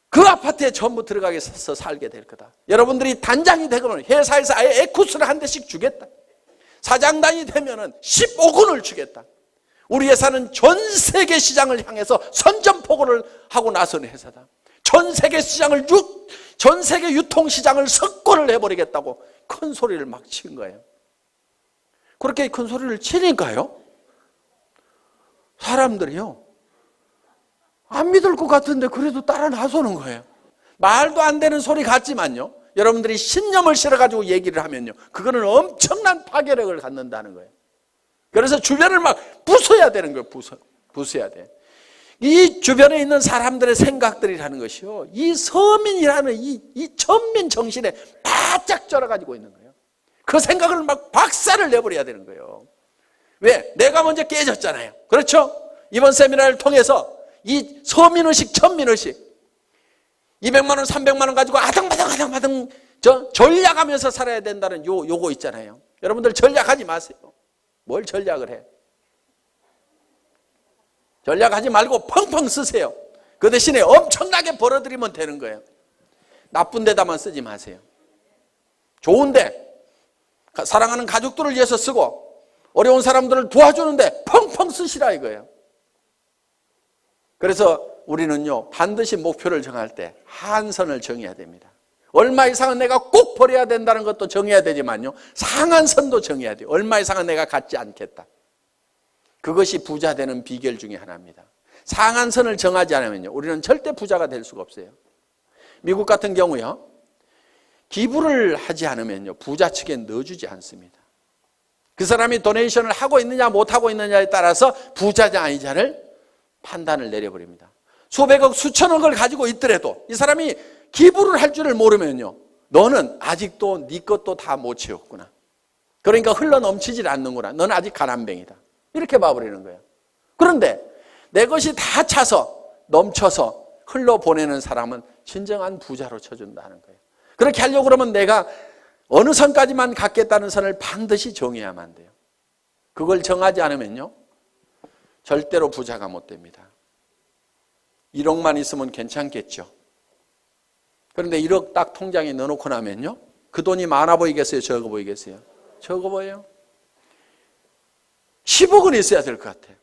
그 아파트에 전부 들어가서 살게 될 거다. 여러분들이 단장이 되거나 회사에서 아예 에쿠스를 한 대씩 주겠다. 사장단이 되면은 15군을 주겠다. 우리 회사는 전 세계 시장을 향해서 선전포고를 하고 나서는 회사다. 전 세계 시장을 전 세계 유통 시장을 석권을 해버리겠다고 큰 소리를 막 친 거예요. 그렇게 큰 소리를 치니까요, 사람들이요, 안 믿을 것 같은데 그래도 따라 나서는 거예요. 말도 안 되는 소리 같지만요, 여러분들이 신념을 실어가지고 얘기를 하면요, 그거는 엄청난 파괴력을 갖는다는 거예요. 그래서 주변을 막 부숴야 되는 거예요. 부숴야 돼. 이 주변에 있는 사람들의 생각들이라는 것이요, 이 서민이라는 이 천민 정신에 바짝 쩔어가지고 있는 거예요. 그 생각을 막 박살을 내버려야 되는 거예요. 왜? 내가 먼저 깨졌잖아요. 그렇죠? 이번 세미나를 통해서 이 서민의식, 천민의식, 200만 원, 300만 원 가지고 아등바등 전략하면서 살아야 된다는 요거 있잖아요. 여러분들 전략하지 마세요. 뭘 전략을 해? 전략하지 말고 펑펑 쓰세요. 그 대신에 엄청나게 벌어들이면 되는 거예요. 나쁜 데다만 쓰지 마세요. 좋은데, 사랑하는 가족들을 위해서 쓰고 어려운 사람들을 도와주는데 펑펑 쓰시라 이거예요. 그래서 우리는요, 반드시 목표를 정할 때 한선을 정해야 됩니다. 얼마 이상은 내가 꼭 버려야 된다는 것도 정해야 되지만요, 상한선도 정해야 돼요. 얼마 이상은 내가 갖지 않겠다. 그것이 부자 되는 비결 중에 하나입니다. 상한선을 정하지 않으면요, 우리는 절대 부자가 될 수가 없어요. 미국 같은 경우요, 기부를 하지 않으면요, 부자 측에 넣어주지 않습니다. 그 사람이 도네이션을 하고 있느냐 못하고 있느냐에 따라서 부자냐 아니냐를 판단을 내려버립니다. 수백억 수천억을 가지고 있더라도 이 사람이 기부를 할 줄을 모르면요, 너는 아직도 네 것도 다 못 채웠구나. 그러니까 흘러넘치질 않는구나. 너는 아직 가난뱅이다. 이렇게 봐버리는 거예요. 그런데 내 것이 다 차서 넘쳐서 흘러보내는 사람은 진정한 부자로 쳐준다는 거예요. 그렇게 하려고 그러면 내가 어느 선까지만 갖겠다는 선을 반드시 정해야만 돼요. 그걸 정하지 않으면요, 절대로 부자가 못 됩니다. 1억만 있으면 괜찮겠죠. 그런데 1억 딱 통장에 넣어놓고 나면요, 그 돈이 많아 보이겠어요? 적어 보이겠어요? 적어 보여요. 10억은 있어야 될 것 같아요.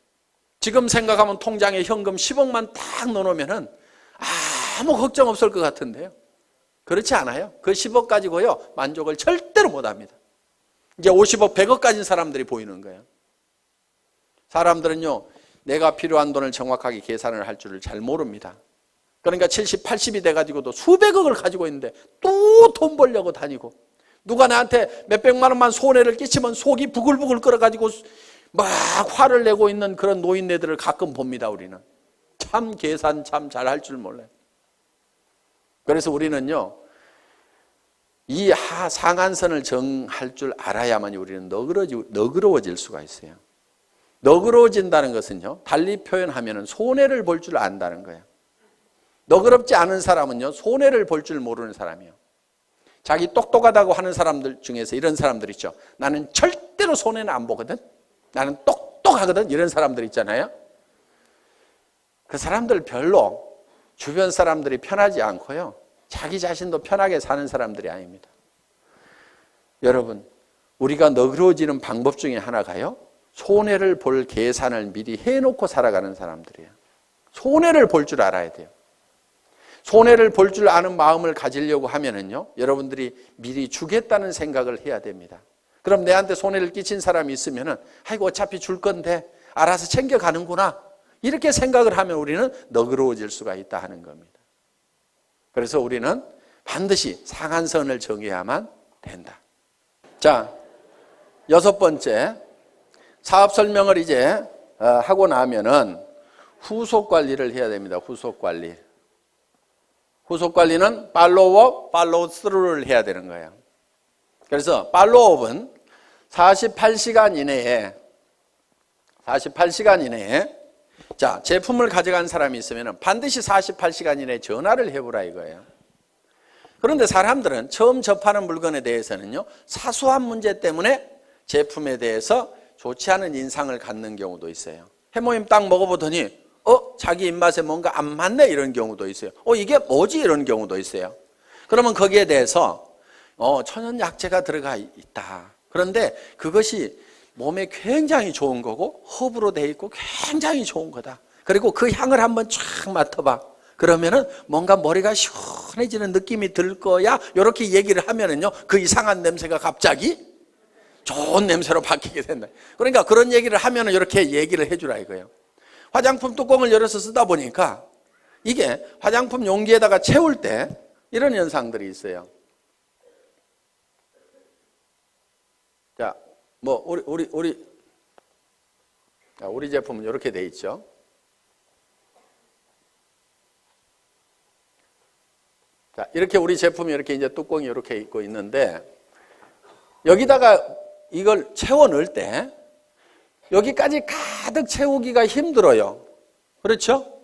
지금 생각하면 통장에 현금 10억만 딱 넣어놓으면 아무 걱정 없을 것 같은데요. 그렇지 않아요. 그 10억 가지고요, 만족을 절대로 못합니다. 이제 50억, 100억 가진 사람들이 보이는 거예요. 사람들은요, 내가 필요한 돈을 정확하게 계산을 할 줄을 잘 모릅니다. 그러니까 70, 80이 돼가지고도 수백억을 가지고 있는데 또 돈 벌려고 다니고, 누가 나한테 몇백만 원만 손해를 끼치면 속이 부글부글 끓어가지고 막 화를 내고 있는 그런 노인네들을 가끔 봅니다. 우리는 참 계산 참 잘할 줄 몰라요. 그래서 우리는요, 이 상한선을 정할 줄 알아야만 우리는 너그러워질 수가 있어요. 너그러워진다는 것은요, 달리 표현하면 손해를 볼 줄 안다는 거예요. 너그럽지 않은 사람은요, 손해를 볼 줄 모르는 사람이에요. 자기 똑똑하다고 하는 사람들 중에서 이런 사람들 있죠. 나는 절대로 손해는 안 보거든, 나는 똑똑하거든, 이런 사람들 있잖아요. 그 사람들 별로 주변 사람들이 편하지 않고요, 자기 자신도 편하게 사는 사람들이 아닙니다. 여러분, 우리가 너그러워지는 방법 중에 하나가요, 손해를 볼 계산을 미리 해놓고 살아가는 사람들이에요. 손해를 볼 줄 알아야 돼요. 손해를 볼 줄 아는 마음을 가지려고 하면은요, 여러분들이 미리 주겠다는 생각을 해야 됩니다. 그럼 내한테 손해를 끼친 사람이 있으면은, 아이고 어차피 줄 건데 알아서 챙겨가는구나, 이렇게 생각을 하면 우리는 너그러워질 수가 있다 하는 겁니다. 그래서 우리는 반드시 상한선을 정해야만 된다. 자, 6번째, 사업 설명을 이제 하고 나면은 후속 관리를 해야 됩니다. 후속 관리. 후속 관리는 팔로우업, 팔로우 스루를 해야 되는 거예요. 그래서 팔로우업은 48시간 이내에 자, 제품을 가져간 사람이 있으면 반드시 48시간 이내에 전화를 해보라 이거예요. 그런데 사람들은 처음 접하는 물건에 대해서는요, 사소한 문제 때문에 제품에 대해서 좋지 않은 인상을 갖는 경우도 있어요. 해모임 딱 먹어보더니 자기 입맛에 뭔가 안 맞네 이런 경우도 있어요. 이게 뭐지 이런 경우도 있어요. 그러면 거기에 대해서 천연약재가 들어가 있다. 그런데 그것이 몸에 굉장히 좋은 거고 허브로 돼 있고 굉장히 좋은 거다. 그리고 그 향을 한번 쫙 맡아봐. 그러면은 뭔가 머리가 시원해지는 느낌이 들 거야. 이렇게 얘기를 하면은요, 그 이상한 냄새가 갑자기 좋은 냄새로 바뀌게 된다. 그러니까 그런 얘기를 하면은 이렇게 얘기를 해주라 이거예요. 화장품 뚜껑을 열어서 쓰다 보니까 이게 화장품 용기에다가 채울 때 이런 현상들이 있어요. 자, 뭐 우리 제품은 이렇게 돼 있죠. 자, 이렇게 우리 제품이 이렇게 이제 뚜껑이 이렇게 있고 있는데 여기다가 이걸 채워 넣을 때 여기까지 가득 채우기가 힘들어요. 그렇죠?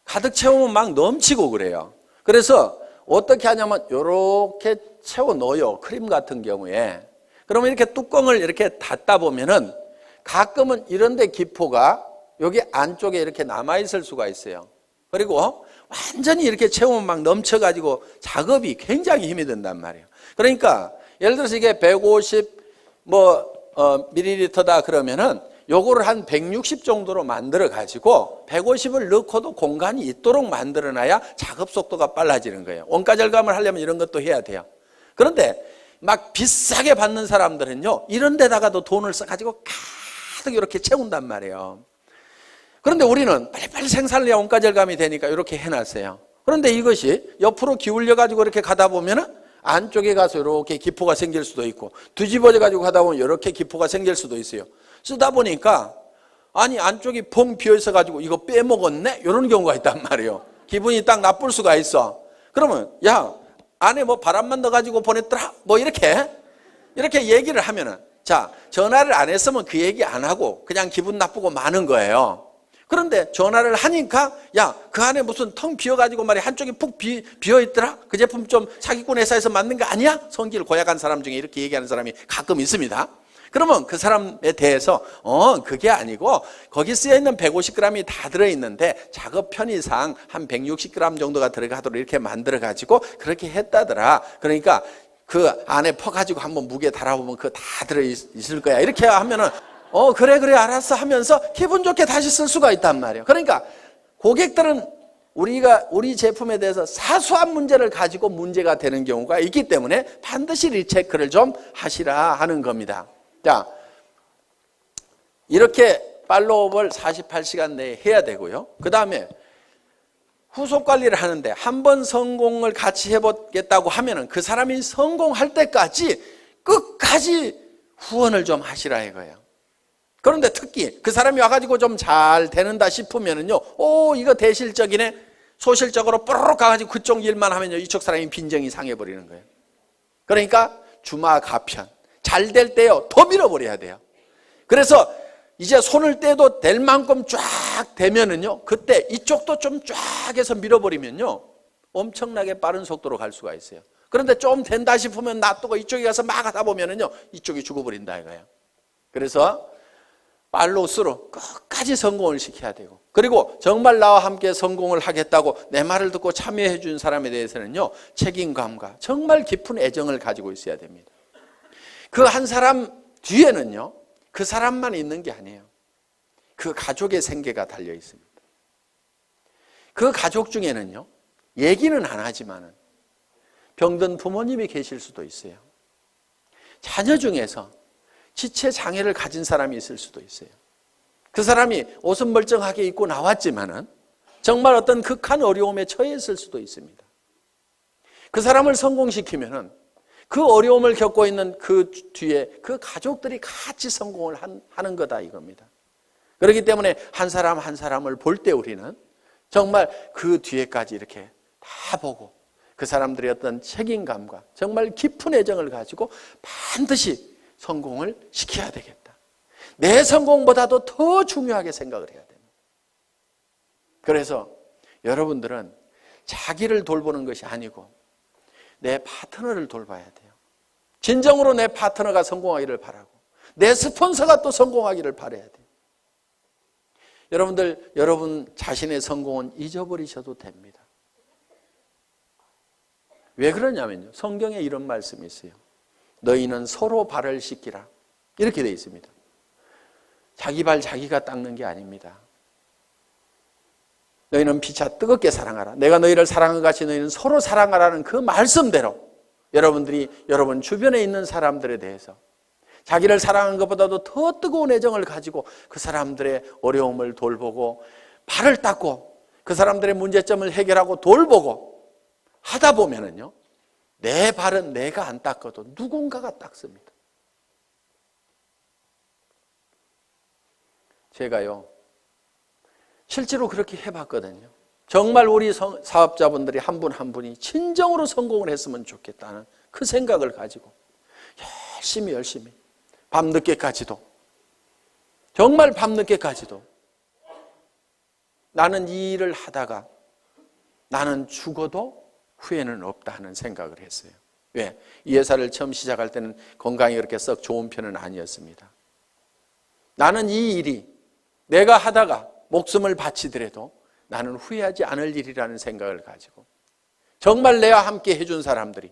가득 채우면 막 넘치고 그래요. 그래서 어떻게 하냐면 이렇게 채워 넣어요. 크림 같은 경우에. 그러면 이렇게 뚜껑을 이렇게 닫다 보면은 가끔은 이런데 기포가 여기 안쪽에 이렇게 남아있을 수가 있어요. 그리고 완전히 이렇게 채우면 막 넘쳐가지고 작업이 굉장히 힘이 든단 말이에요. 그러니까 예를 들어서 이게 150 밀리리터다 그러면은 요거를 한 160 정도로 만들어 가지고 150을 넣고도 공간이 있도록 만들어 놔야 작업 속도가 빨라지는 거예요. 원가 절감을 하려면 이런 것도 해야 돼요. 그런데 막 비싸게 받는 사람들은요, 이런 데다가도 돈을 써가지고 가득 이렇게 채운단 말이에요. 그런데 우리는 빨리빨리 생산을 해야 원가 절감이 되니까 이렇게 해놨어요. 그런데 이것이 옆으로 기울여가지고 이렇게 가다 보면은 안쪽에 가서 이렇게 기포가 생길 수도 있고, 뒤집어져 가지고 가다 보면 이렇게 기포가 생길 수도 있어요. 쓰다 보니까 아니 안쪽이 펑 비어 있어 가지고 이거 빼먹었네? 이런 경우가 있단 말이에요. 기분이 딱 나쁠 수가 있어. 그러면 야, 안에 뭐 바람만 넣어가지고 보냈더라? 뭐 이렇게 얘기를 하면은, 자, 전화를 안 했으면 그 얘기 안 하고 그냥 기분 나쁘고 마는 거예요. 그런데 전화를 하니까 야, 그 안에 무슨 텅 비어가지고 말이야 한쪽이 푹 비어있더라? 그 제품 좀 사기꾼 회사에서 만든 거 아니야? 성질 고약한 사람 중에 이렇게 얘기하는 사람이 가끔 있습니다. 그러면 그 사람에 대해서 그게 아니고 거기 쓰여있는 150g이 다 들어있는데 작업 편의상 한 160g 정도가 들어가도록 이렇게 만들어가지고 그렇게 했다더라. 그러니까 그 안에 퍼가지고 한번 무게 달아보면 그거 다 들어있을 거야. 이렇게 하면은 그래 알았어 하면서 기분 좋게 다시 쓸 수가 있단 말이에요. 그러니까 고객들은 우리 제품에 대해서 사소한 문제를 가지고 문제가 되는 경우가 있기 때문에 반드시 리체크를 좀 하시라 하는 겁니다. 자, 이렇게 팔로우업을 48시간 내에 해야 되고요. 그 다음에 후속 관리를 하는데 한 번 성공을 같이 해보겠다고 하면은 그 사람이 성공할 때까지 끝까지 후원을 좀 하시라 이거예요. 그런데 특히 그 사람이 와가지고 좀 잘 되는다 싶으면은요, 이거 대실적이네. 소실적으로 뽀로록 가가지고 그쪽 일만 하면요, 이쪽 사람이 빈정이 상해버리는 거예요. 그러니까 주마가편. 잘 될 때요, 더 밀어버려야 돼요. 그래서 이제 손을 떼도 될 만큼 쫙 되면은요, 그때 이쪽도 좀 쫙 해서 밀어버리면요, 엄청나게 빠른 속도로 갈 수가 있어요. 그런데 좀 된다 싶으면 놔두고 이쪽에 가서 막 하다 보면은요, 이쪽이 죽어버린다 이거예요. 그래서 팔로우스루 끝까지 성공을 시켜야 되고, 그리고 정말 나와 함께 성공을 하겠다고 내 말을 듣고 참여해 준 사람에 대해서는요, 책임감과 정말 깊은 애정을 가지고 있어야 됩니다. 그 한 사람 뒤에는요, 그 사람만 있는 게 아니에요. 그 가족의 생계가 달려 있습니다. 그 가족 중에는요, 얘기는 안 하지만은 병든 부모님이 계실 수도 있어요. 자녀 중에서 지체 장애를 가진 사람이 있을 수도 있어요. 그 사람이 옷은 멀쩡하게 입고 나왔지만은 정말 어떤 극한 어려움에 처해 있을 수도 있습니다. 그 사람을 성공시키면은 그 어려움을 겪고 있는 그 뒤에 그 가족들이 같이 성공을 하는 거다 이겁니다. 그렇기 때문에 한 사람 한 사람을 볼 때 우리는 정말 그 뒤에까지 이렇게 다 보고 그 사람들의 어떤 책임감과 정말 깊은 애정을 가지고 반드시 성공을 시켜야 되겠다. 내 성공보다도 더 중요하게 생각을 해야 됩니다. 그래서 여러분들은 자기를 돌보는 것이 아니고 내 파트너를 돌봐야 돼요. 진정으로 내 파트너가 성공하기를 바라고 내 스폰서가 또 성공하기를 바라야 돼요. 여러분들, 여러분 자신의 성공은 잊어버리셔도 됩니다. 왜 그러냐면요. 성경에 이런 말씀이 있어요. 너희는 서로 발을 씻기라. 이렇게 되어 있습니다. 자기 발 자기가 닦는 게 아닙니다. 너희는 피차 뜨겁게 사랑하라. 내가 너희를 사랑한 것 같이 너희는 서로 사랑하라는 그 말씀대로 여러분들이 여러분 주변에 있는 사람들에 대해서 자기를 사랑하는 것보다도 더 뜨거운 애정을 가지고 그 사람들의 어려움을 돌보고 발을 닦고 그 사람들의 문제점을 해결하고 돌보고 하다 보면은요, 내 발은 내가 안 닦아도 누군가가 닦습니다. 제가요, 실제로 그렇게 해봤거든요. 정말 우리 사업자분들이 한 분 한 분이 진정으로 성공을 했으면 좋겠다는 그 생각을 가지고 열심히 밤늦게까지도, 정말 밤늦게까지도 나는 이 일을 하다가 나는 죽어도 후회는 없다 하는 생각을 했어요. 왜? 이 회사를 처음 시작할 때는 건강이 그렇게 썩 좋은 편은 아니었습니다. 나는 이 일이 내가 하다가 목숨을 바치더라도 나는 후회하지 않을 일이라는 생각을 가지고 정말 내와 함께 해준 사람들이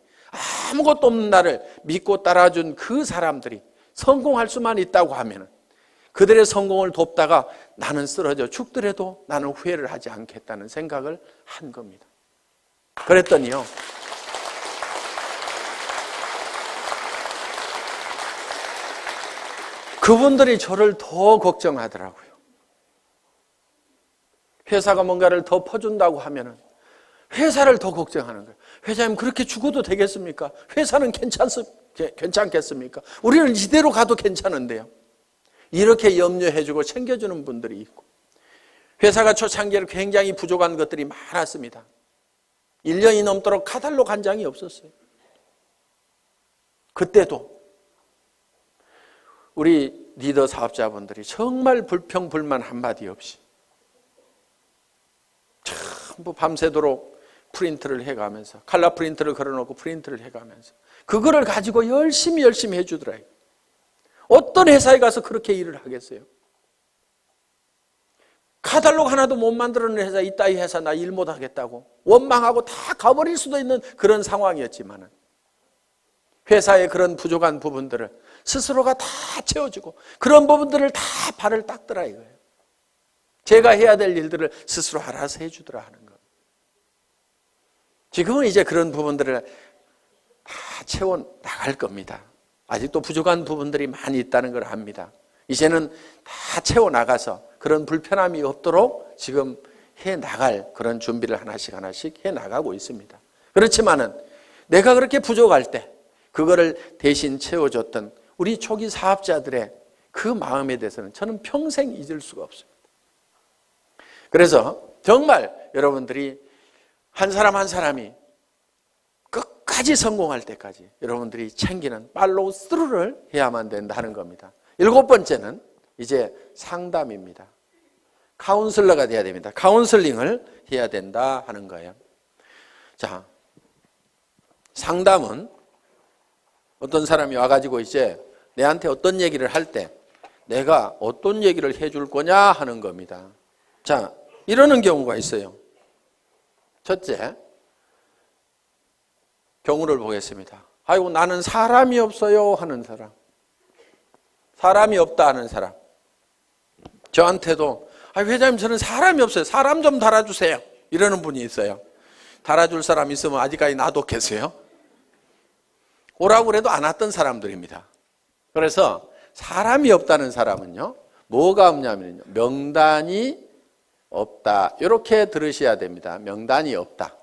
아무것도 없는 나를 믿고 따라준 그 사람들이 성공할 수만 있다고 하면 그들의 성공을 돕다가 나는 쓰러져 죽더라도 나는 후회를 하지 않겠다는 생각을 한 겁니다. 그랬더니요, 그분들이 저를 더 걱정하더라고요. 회사가 뭔가를 더 퍼준다고 하면은 회사를 더 걱정하는 거예요. 회장님 그렇게 죽어도 되겠습니까? 회사는 괜찮겠습니까? 우리는 이대로 가도 괜찮은데요. 이렇게 염려해주고 챙겨주는 분들이 있고, 회사가 초창기에 굉장히 부족한 것들이 많았습니다. 1년이 넘도록 카탈로그 한 장이 없었어요. 그때도 우리 리더 사업자분들이 정말 불평불만 한마디 없이 전부 밤새도록 프린트를 해가면서, 칼라 프린트를 걸어놓고 프린트를 해가면서 그거를 가지고 열심히 해주더라고요. 어떤 회사에 가서 그렇게 일을 하겠어요? 카탈로그 하나도 못 만들어낸 회사, 이따위 회사 나 일 못하겠다고 원망하고 다 가버릴 수도 있는 그런 상황이었지만 회사의 그런 부족한 부분들을 스스로가 다 채워주고 그런 부분들을 다 발을 닦더라 이거예요. 제가 해야 될 일들을 스스로 알아서 해주더라 하는 것. 지금은 이제 그런 부분들을 다 채워나갈 겁니다. 아직도 부족한 부분들이 많이 있다는 걸 압니다. 이제는 다 채워나가서 그런 불편함이 없도록 지금 해나갈 그런 준비를 하나씩 해나가고 있습니다. 그렇지만은 내가 그렇게 부족할 때 그거를 대신 채워줬던 우리 초기 사업자들의 그 마음에 대해서는 저는 평생 잊을 수가 없습니다. 그래서 정말 여러분들이 한 사람 한 사람이 끝까지 성공할 때까지 여러분들이 챙기는 팔로우 스루를 해야만 된다는 겁니다. 7번째는 이제 상담입니다. 카운슬러가 돼야 됩니다. 카운슬링을 해야 된다 하는 거예요. 자, 상담은 어떤 사람이 와가지고 이제 내한테 어떤 얘기를 할 때 내가 어떤 얘기를 해줄 거냐 하는 겁니다. 자, 이러는 경우가 있어요. 첫째, 경우를 보겠습니다. 아이고 나는 사람이 없어요 하는 사람, 사람이 없다 하는 사람. 저한테도 회장님 저는 사람이 없어요. 사람 좀 달아주세요. 이러는 분이 있어요. 달아줄 사람 있으면 아직까지 놔뒀겠어요? 오라고 그래도 안 왔던 사람들입니다. 그래서 사람이 없다는 사람은요, 뭐가 없냐면요, 명단이 없다. 이렇게 들으셔야 됩니다. 명단이 없다.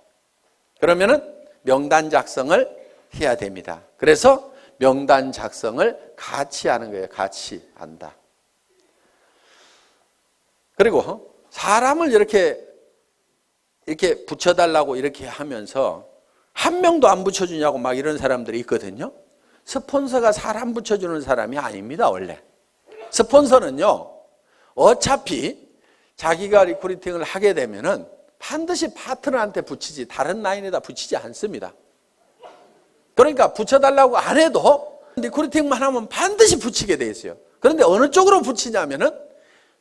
그러면은 명단 작성을 해야 됩니다. 그래서 명단 작성을 같이 하는 거예요. 같이 한다. 그리고 사람을 이렇게 붙여달라고 이렇게 하면서 한 명도 안 붙여주냐고 막 이런 사람들이 있거든요. 스폰서가 사람 붙여주는 사람이 아닙니다, 원래. 스폰서는요, 어차피 자기가 리크루팅을 하게 되면은 반드시 파트너한테 붙이지 다른 라인에다 붙이지 않습니다. 그러니까 붙여달라고 안 해도 리크루팅만 하면 반드시 붙이게 돼 있어요. 그런데 어느 쪽으로 붙이냐면은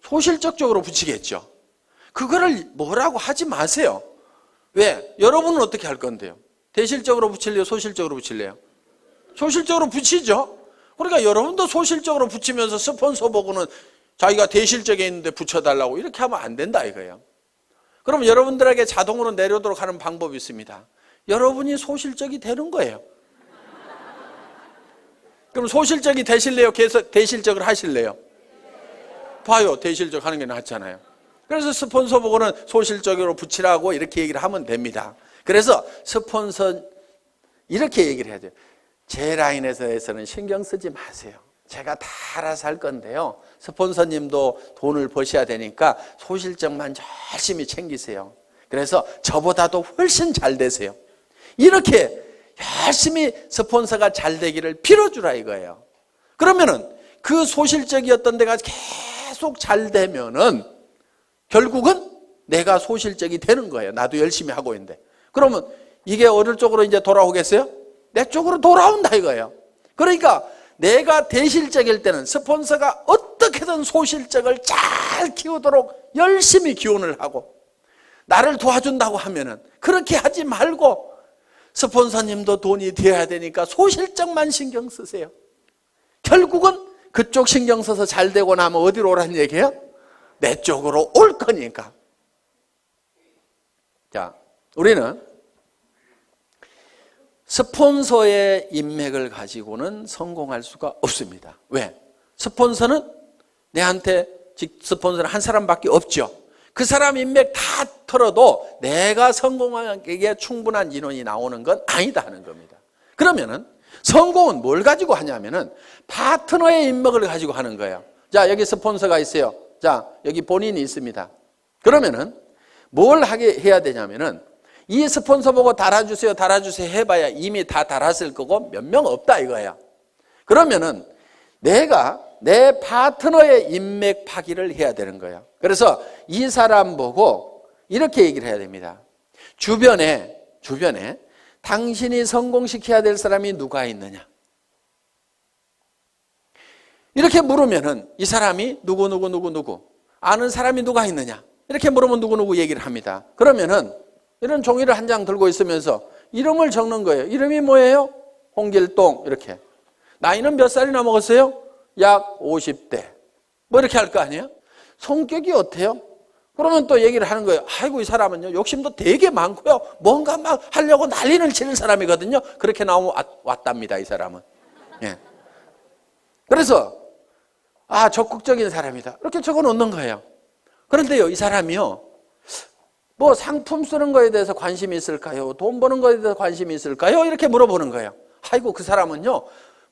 소실적 쪽으로 붙이겠죠. 그거를 뭐라고 하지 마세요. 왜? 여러분은 어떻게 할 건데요? 대실적으로 붙일래요? 소실적으로 붙일래요? 소실적으로 붙이죠. 그러니까 여러분도 소실적으로 붙이면서 스폰서 보고는 자기가 대실적에 있는데 붙여달라고 이렇게 하면 안 된다 이거예요. 그럼 여러분들에게 자동으로 내려오도록 하는 방법이 있습니다. 여러분이 소실적이 되는 거예요. 그럼 소실적이 되실래요? 계속 대실적을 하실래요? 봐요. 대실적 하는 게 낫잖아요. 그래서 스폰서 보고는 소실적으로 붙이라고 이렇게 얘기를 하면 됩니다. 그래서 스폰서 이렇게 얘기를 해야 돼요. 제 라인에서는 신경 쓰지 마세요. 제가 다 알아서 할 건데요. 스폰서님도 돈을 버셔야 되니까 소실적만 열심히 챙기세요. 그래서 저보다도 훨씬 잘 되세요. 이렇게 열심히 스폰서가 잘 되기를 빌어주라 이거예요. 그러면은 그 소실적이었던 데가 계속 잘 되면은 결국은 내가 소실적이 되는 거예요. 나도 열심히 하고 있는데. 그러면 이게 어느 쪽으로 이제 돌아오겠어요? 내 쪽으로 돌아온다 이거예요. 그러니까 내가 대실적일 때는 스폰서가 어떻게든 소실적을 잘 키우도록 열심히 기원을 하고 나를 도와준다고 하면은 그렇게 하지 말고 스폰서님도 돈이 되어야 되니까 소실적만 신경 쓰세요. 결국은 그쪽 신경 써서 잘 되고 나면 어디로 오라는 얘기예요? 내 쪽으로 올 거니까. 자, 우리는 스폰서의 인맥을 가지고는 성공할 수가 없습니다. 왜? 스폰서는 내한테 스폰서는 한 사람밖에 없죠. 그 사람 인맥 다 털어도 내가 성공하기에 충분한 인원이 나오는 건 아니다 하는 겁니다. 그러면은 성공은 뭘 가지고 하냐면은 파트너의 인맥을 가지고 하는 거예요. 자, 여기 스폰서가 있어요. 자, 여기 본인이 있습니다. 그러면은 뭘 해야 되냐면은 이 스폰서 보고 달아주세요 해봐야 이미 다 달았을 거고 몇 명 없다 이거야. 그러면은 내가 내 파트너의 인맥 파기를 해야 되는 거예요. 그래서 이 사람 보고 이렇게 얘기를 해야 됩니다. 주변에 당신이 성공시켜야 될 사람이 누가 있느냐. 이렇게 물으면은 이 사람이 누구 아는 사람이 누가 있느냐. 이렇게 물으면 누구 얘기를 합니다. 그러면은 이런 종이를 한 장 들고 있으면서 이름을 적는 거예요. 이름이 뭐예요? 홍길동 이렇게. 나이는 몇 살이나 먹었어요? 약 50대. 뭐 이렇게 할 거 아니에요? 성격이 어때요? 그러면 또 얘기를 하는 거예요. 아이고 이 사람은요 욕심도 되게 많고요. 뭔가 막 하려고 난리를 치는 사람이거든요. 그렇게 나오면 왔답니다 이 사람은. 예. 그래서 적극적인 사람이다. 이렇게 적어 놓는 거예요. 그런데요 이 사람이요. 뭐 상품 쓰는 거에 대해서 관심이 있을까요? 돈 버는 거에 대해서 관심이 있을까요? 이렇게 물어보는 거예요. 아이고 그 사람은요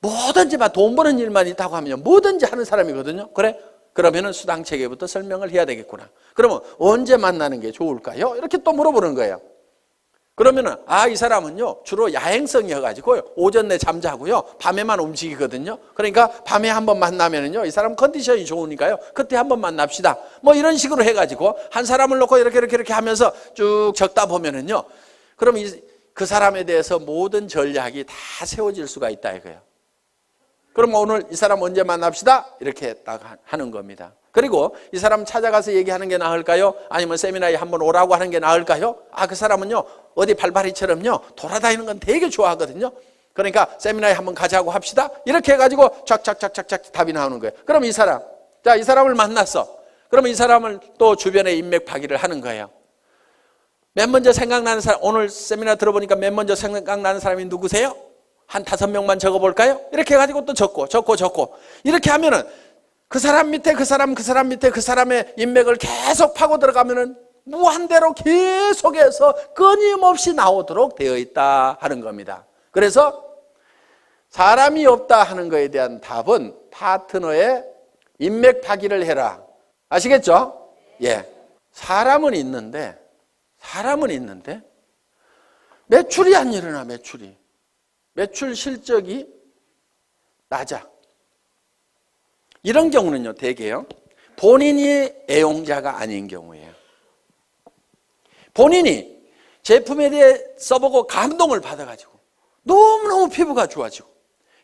뭐든지 막 돈 버는 일만 있다고 하면 뭐든지 하는 사람이거든요. 그래? 그러면은 수당 체계부터 설명을 해야 되겠구나. 그러면 언제 만나는 게 좋을까요? 이렇게 또 물어보는 거예요. 그러면은 이 사람은요 주로 야행성이어가지고요 오전 내 잠자고요 밤에만 움직이거든요. 그러니까 밤에 한번 만나면은요 이 사람 컨디션이 좋으니까요 그때 한번 만납시다. 뭐 이런 식으로 해가지고 한 사람을 놓고 이렇게 하면서 쭉 적다 보면은요 그럼 그 사람에 대해서 모든 전략이 다 세워질 수가 있다 이거예요. 그럼 오늘 이 사람 언제 만납시다 이렇게 딱 하는 겁니다. 그리고 이 사람 찾아가서 얘기하는 게 나을까요? 아니면 세미나에 한번 오라고 하는 게 나을까요? 그 사람은요 어디 발바리처럼요 돌아다니는 건 되게 좋아하거든요. 그러니까 세미나에 한번 가자고 합시다. 이렇게 해가지고 쫙 답이 나오는 거예요. 그럼 이 사람을 만났어. 그럼 이 사람을 또 주변에 인맥 파기를 하는 거예요. 맨 먼저 생각나는 사람, 오늘 세미나 들어보니까 맨 먼저 생각나는 사람이 누구세요? 한 5명만 적어볼까요? 이렇게 해가지고 또 적고 이렇게 하면은 그 사람 밑에 그 사람의 인맥을 계속 파고 들어가면은 무한대로 계속해서 끊임없이 나오도록 되어 있다 하는 겁니다. 그래서 사람이 없다 하는 것에 대한 답은 파트너의 인맥 파기를 해라. 아시겠죠? 예. 사람은 있는데 매출이 안 일어나. 매출 실적이 낮아. 이런 경우는요, 대개요, 본인이 애용자가 아닌 경우예요. 본인이 제품에 대해 써보고 감동을 받아가지고 너무너무 피부가 좋아지고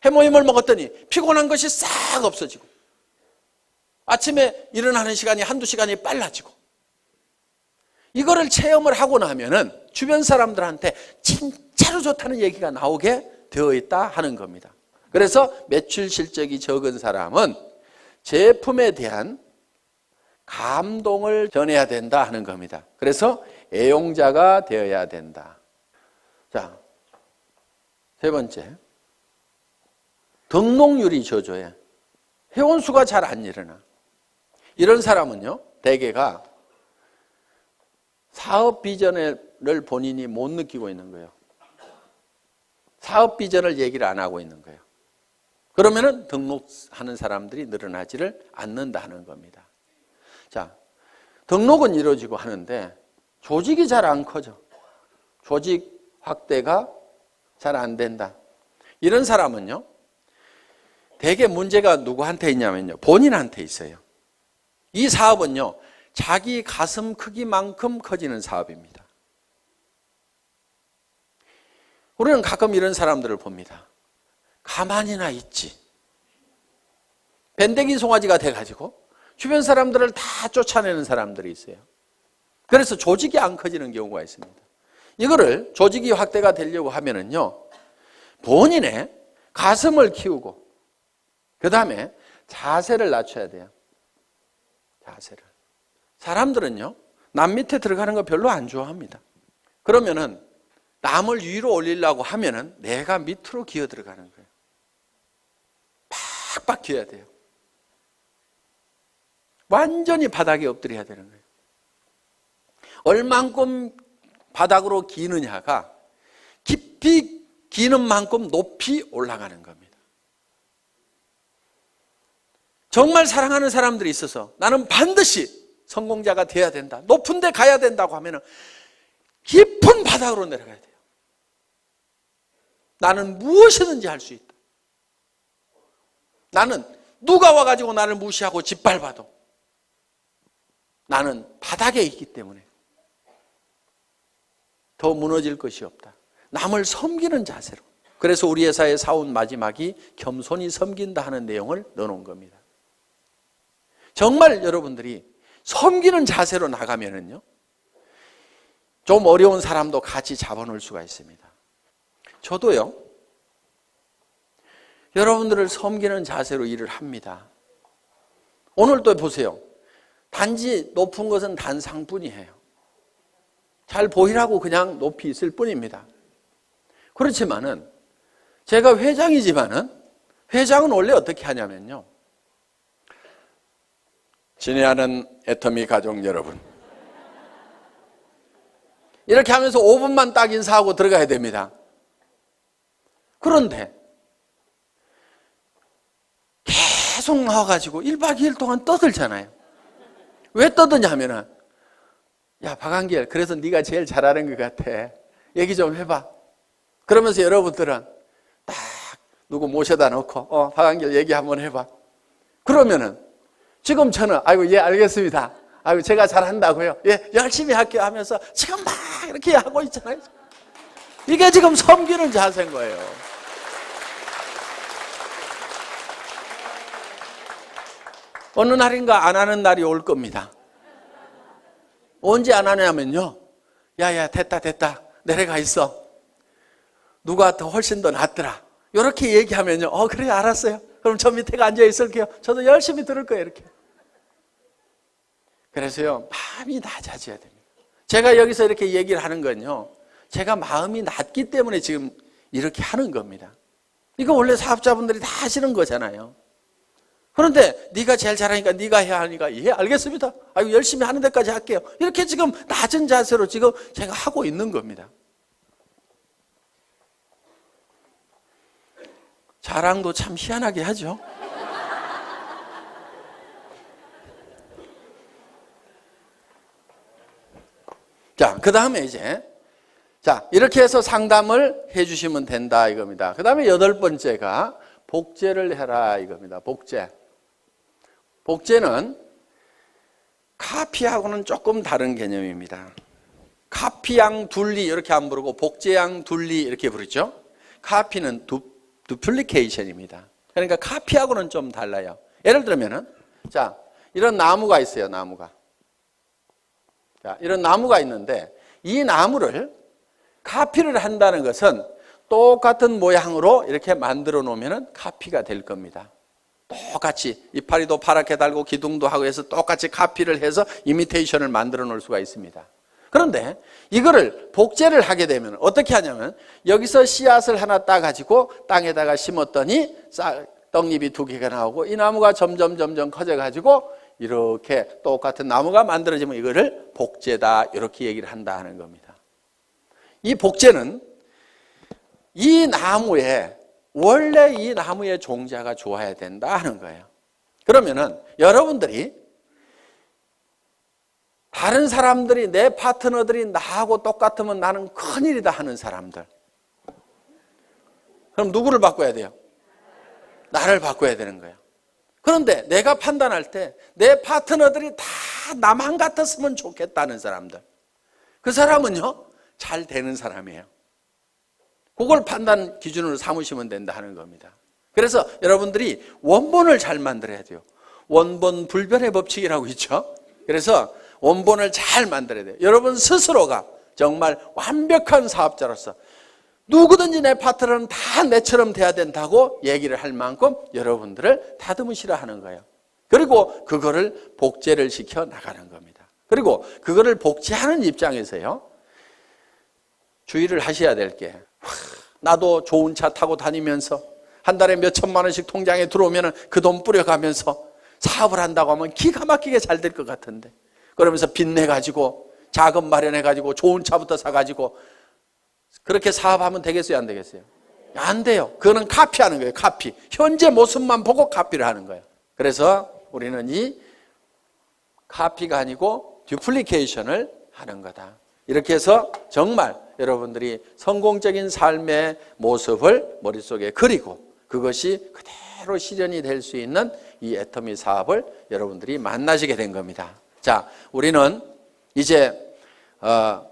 해모임을 먹었더니 피곤한 것이 싹 없어지고 아침에 일어나는 시간이 한두 시간이 빨라지고, 이거를 체험을 하고 나면은 주변 사람들한테 진짜로 좋다는 얘기가 나오게 되어 있다 하는 겁니다. 그래서 매출 실적이 적은 사람은 제품에 대한 감동을 전해야 된다 하는 겁니다. 그래서 애용자가 되어야 된다. 자, 세 번째, 등록률이 저조해. 회원수가 잘 안 일어나. 이런 사람은요, 대개가 사업 비전을 본인이 못 느끼고 있는 거예요. 사업 비전을 얘기를 안 하고 있는 거예요. 그러면은 등록하는 사람들이 늘어나지를 않는다는 겁니다. 자, 등록은 이루어지고 하는데 조직이 잘 안 커져. 조직 확대가 잘 안 된다. 이런 사람은요, 대개 문제가 누구한테 있냐면요, 본인한테 있어요. 이 사업은요, 자기 가슴 크기만큼 커지는 사업입니다. 우리는 가끔 이런 사람들을 봅니다. 가만히나 있지. 밴댕이 송아지가 돼가지고 주변 사람들을 다 쫓아내는 사람들이 있어요. 그래서 조직이 안 커지는 경우가 있습니다. 이거를 조직이 확대가 되려고 하면은요, 본인의 가슴을 키우고 그 다음에 자세를 낮춰야 돼요. 자세를. 사람들은요, 남 밑에 들어가는 거 별로 안 좋아합니다. 그러면은 남을 위로 올리려고 하면은 내가 밑으로 기어 들어가는 거예요. 팍팍 기어야 돼요. 완전히 바닥에 엎드려야 되는 거예요. 얼만큼 바닥으로 기느냐가 깊이 기는 만큼 높이 올라가는 겁니다. 정말 사랑하는 사람들이 있어서 나는 반드시 성공자가 돼야 된다, 높은 데 가야 된다고 하면 깊은 바닥으로 내려가야 돼요. 나는 무엇이든지 할 수 있다. 나는 누가 와가지고 나를 무시하고 짓밟아도 나는 바닥에 있기 때문에 더 무너질 것이 없다. 남을 섬기는 자세로. 그래서 우리 회사의 사원 마지막이 겸손히 섬긴다 하는 내용을 넣어놓은 겁니다. 정말 여러분들이 섬기는 자세로 나가면은요, 좀 어려운 사람도 같이 잡아놓을 수가 있습니다. 저도요, 여러분들을 섬기는 자세로 일을 합니다. 오늘도 보세요. 단지 높은 것은 단상뿐이에요. 잘 보이라고 그냥 높이 있을 뿐입니다. 그렇지만은 제가 회장이지만은 회장은 원래 어떻게 하냐면요, 친애하는 애터미 가족 여러분, 이렇게 하면서 5분만 딱 인사하고 들어가야 됩니다. 그런데 계속 나와가지고 1박 2일 동안 떠들잖아요. 왜 떠드냐면은, 야 박한길, 그래서 네가 제일 잘하는 것 같아, 얘기 좀 해봐. 그러면서 여러분들은 딱 누구 모셔다 놓고 박한길 얘기 한번 해봐. 그러면은 지금 저는 아이고 예 알겠습니다, 아이고 제가 잘한다고요, 예 열심히 할게요 하면서 지금 막 이렇게 하고 있잖아요. 이게 지금 섬기는 자세인 거예요. 어느 날인가 안 하는 날이 올 겁니다. 언제 안 하냐면요, 야야 됐다 내려가 있어, 누가 더 훨씬 더 낫더라, 이렇게 얘기하면요, 그래 알았어요, 그럼 저 밑에 앉아 있을게요, 저도 열심히 들을 거예요, 이렇게. 그래서요, 마음이 낮아져야 됩니다. 제가 여기서 이렇게 얘기를 하는 건요, 제가 마음이 낮기 때문에 지금 이렇게 하는 겁니다. 이거 원래 사업자분들이 다 하시는 거잖아요. 그런데 네가 제일 잘하니까 네가 해야 하니까 예 알겠습니다. 아이고 열심히 하는 데까지 할게요. 이렇게 지금 낮은 자세로 지금 제가 하고 있는 겁니다. 자랑도 참 희한하게 하죠. 자, 그 다음에 이제 자 이렇게 해서 상담을 해주시면 된다 이겁니다. 그 다음에 8번째가 복제를 해라 이겁니다. 복제는 카피하고는 조금 다른 개념입니다. 카피양 둘리 이렇게 안 부르고 복제양 둘리 이렇게 부르죠. 카피는 두플리케이션입니다. 그러니까 카피하고는 좀 달라요. 예를 들면은 자 이런 나무가 있어요. 자, 이런 나무가 있는데 이 나무를 카피를 한다는 것은 똑같은 모양으로 이렇게 만들어 놓으면 카피가 될 겁니다. 똑같이 이파리도 파랗게 달고 기둥도 하고 해서 똑같이 카피를 해서 이미테이션을 만들어 놓을 수가 있습니다. 그런데 이거를 복제를 하게 되면 어떻게 하냐면 여기서 씨앗을 하나 따가지고 땅에다가 심었더니 떡잎이 2개가 나오고 이 나무가 점점 커져가지고 이렇게 똑같은 나무가 만들어지면 이거를 복제다 이렇게 얘기를 한다 하는 겁니다. 이 복제는 이 나무에 원래 이 나무의 종자가 좋아야 된다 하는 거예요. 그러면은 여러분들이 다른 사람들이 내 파트너들이 나하고 똑같으면 나는 큰일이다 하는 사람들, 그럼 누구를 바꿔야 돼요? 나를 바꿔야 되는 거예요. 그런데 내가 판단할 때 내 파트너들이 다 나만 같았으면 좋겠다는 사람들, 그 사람은요 잘 되는 사람이에요. 그걸 판단 기준으로 삼으시면 된다 하는 겁니다. 그래서 여러분들이 원본을 잘 만들어야 돼요. 원본 불변의 법칙이라고 있죠. 그래서 원본을 잘 만들어야 돼요. 여러분 스스로가 정말 완벽한 사업자로서 누구든지 내 파트너는 다 내처럼 돼야 된다고 얘기를 할 만큼 여러분들을 다듬으시라 하는 거예요. 그리고 그거를 복제를 시켜 나가는 겁니다. 그리고 그거를 복제하는 입장에서요 주의를 하셔야 될 게, 나도 좋은 차 타고 다니면서 한 달에 몇 천만 원씩 통장에 들어오면 그 돈 뿌려가면서 사업을 한다고 하면 기가 막히게 잘 될 것 같은데, 그러면서 빚내가지고 자금 마련해가지고 좋은 차부터 사가지고 그렇게 사업하면 되겠어요? 안 되겠어요? 안 돼요. 그거는 카피하는 거예요. 카피. 현재 모습만 보고 카피를 하는 거예요. 그래서 우리는 이 카피가 아니고 듀플리케이션을 하는 거다. 이렇게 해서 정말 여러분들이 성공적인 삶의 모습을 머릿속에 그리고 그것이 그대로 실현이 될 수 있는 이 애터미 사업을 여러분들이 만나시게 된 겁니다. 자, 우리는 이제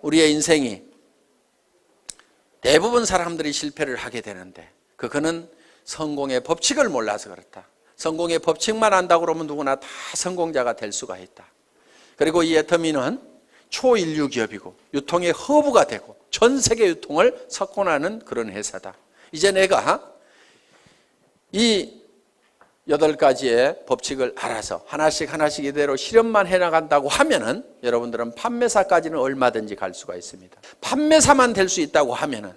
우리의 인생이 대부분 사람들이 실패를 하게 되는데 그거는 성공의 법칙을 몰라서 그렇다. 성공의 법칙만 안다고 그러면 누구나 다 성공자가 될 수가 있다. 그리고 이 애터미는 초인류 기업이고 유통의 허브가 되고 전 세계 유통을 석권하는 그런 회사다. 이제 내가 이 8가지의 법칙을 알아서 하나씩 이대로 실현만 해나간다고 하면은 여러분들은 판매사까지는 얼마든지 갈 수가 있습니다. 판매사만 될 수 있다고 하면은,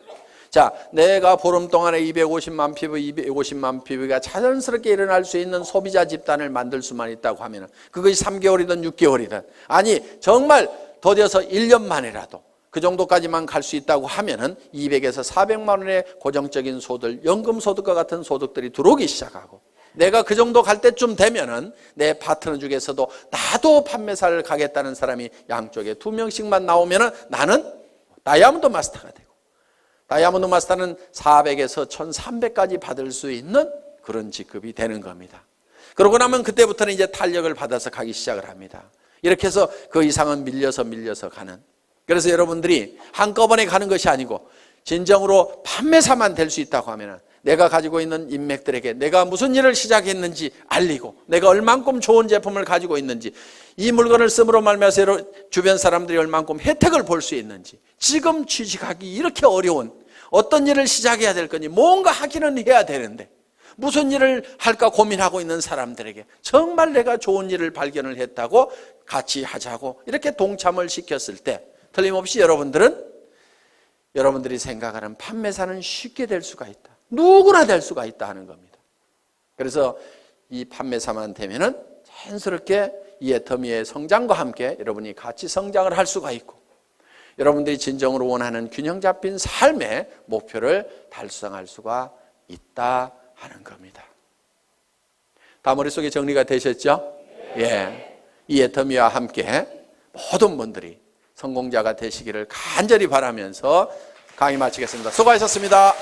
자, 내가 보름 동안에 250만 피부, 250만 피부가 자연스럽게 일어날 수 있는 소비자 집단을 만들 수만 있다고 하면은 그것이 3개월이든 6개월이든, 아니 정말 더뎌서 1년 만이라도 그 정도까지만 갈 수 있다고 하면은 200에서 400만 원의 고정적인 소득, 연금소득과 같은 소득들이 들어오기 시작하고, 내가 그 정도 갈 때쯤 되면은 내 파트너 중에서도 나도 판매사를 가겠다는 사람이 양쪽에 2명씩만 나오면은 나는 다이아몬드 마스터가 되고, 다이아몬드 마스터는 400에서 1300까지 받을 수 있는 그런 직급이 되는 겁니다. 그러고 나면 그때부터는 이제 탄력을 받아서 가기 시작을 합니다. 이렇게 해서 그 이상은 밀려서 가는. 그래서 여러분들이 한꺼번에 가는 것이 아니고 진정으로 판매사만 될 수 있다고 하면은 내가 가지고 있는 인맥들에게 내가 무슨 일을 시작했는지 알리고, 내가 얼만큼 좋은 제품을 가지고 있는지, 이 물건을 씀으로 말미암아서 주변 사람들이 얼만큼 혜택을 볼 수 있는지, 지금 취직하기 이렇게 어려운 어떤 일을 시작해야 될 거니 뭔가 하기는 해야 되는데 무슨 일을 할까 고민하고 있는 사람들에게 정말 내가 좋은 일을 발견을 했다고 같이 하자고 이렇게 동참을 시켰을 때 틀림없이 여러분들이 생각하는 판매사는 쉽게 될 수가 있다. 누구나 될 수가 있다 하는 겁니다. 그래서 이 판매사만 되면은 자연스럽게 이 애터미의 성장과 함께 여러분이 같이 성장을 할 수가 있고, 여러분들이 진정으로 원하는 균형 잡힌 삶의 목표를 달성할 수가 있다 하는 겁니다. 다 머릿속에 정리가 되셨죠? 예. 이 애터미와 함께 모든 분들이 성공자가 되시기를 간절히 바라면서 강의 마치겠습니다. 수고하셨습니다.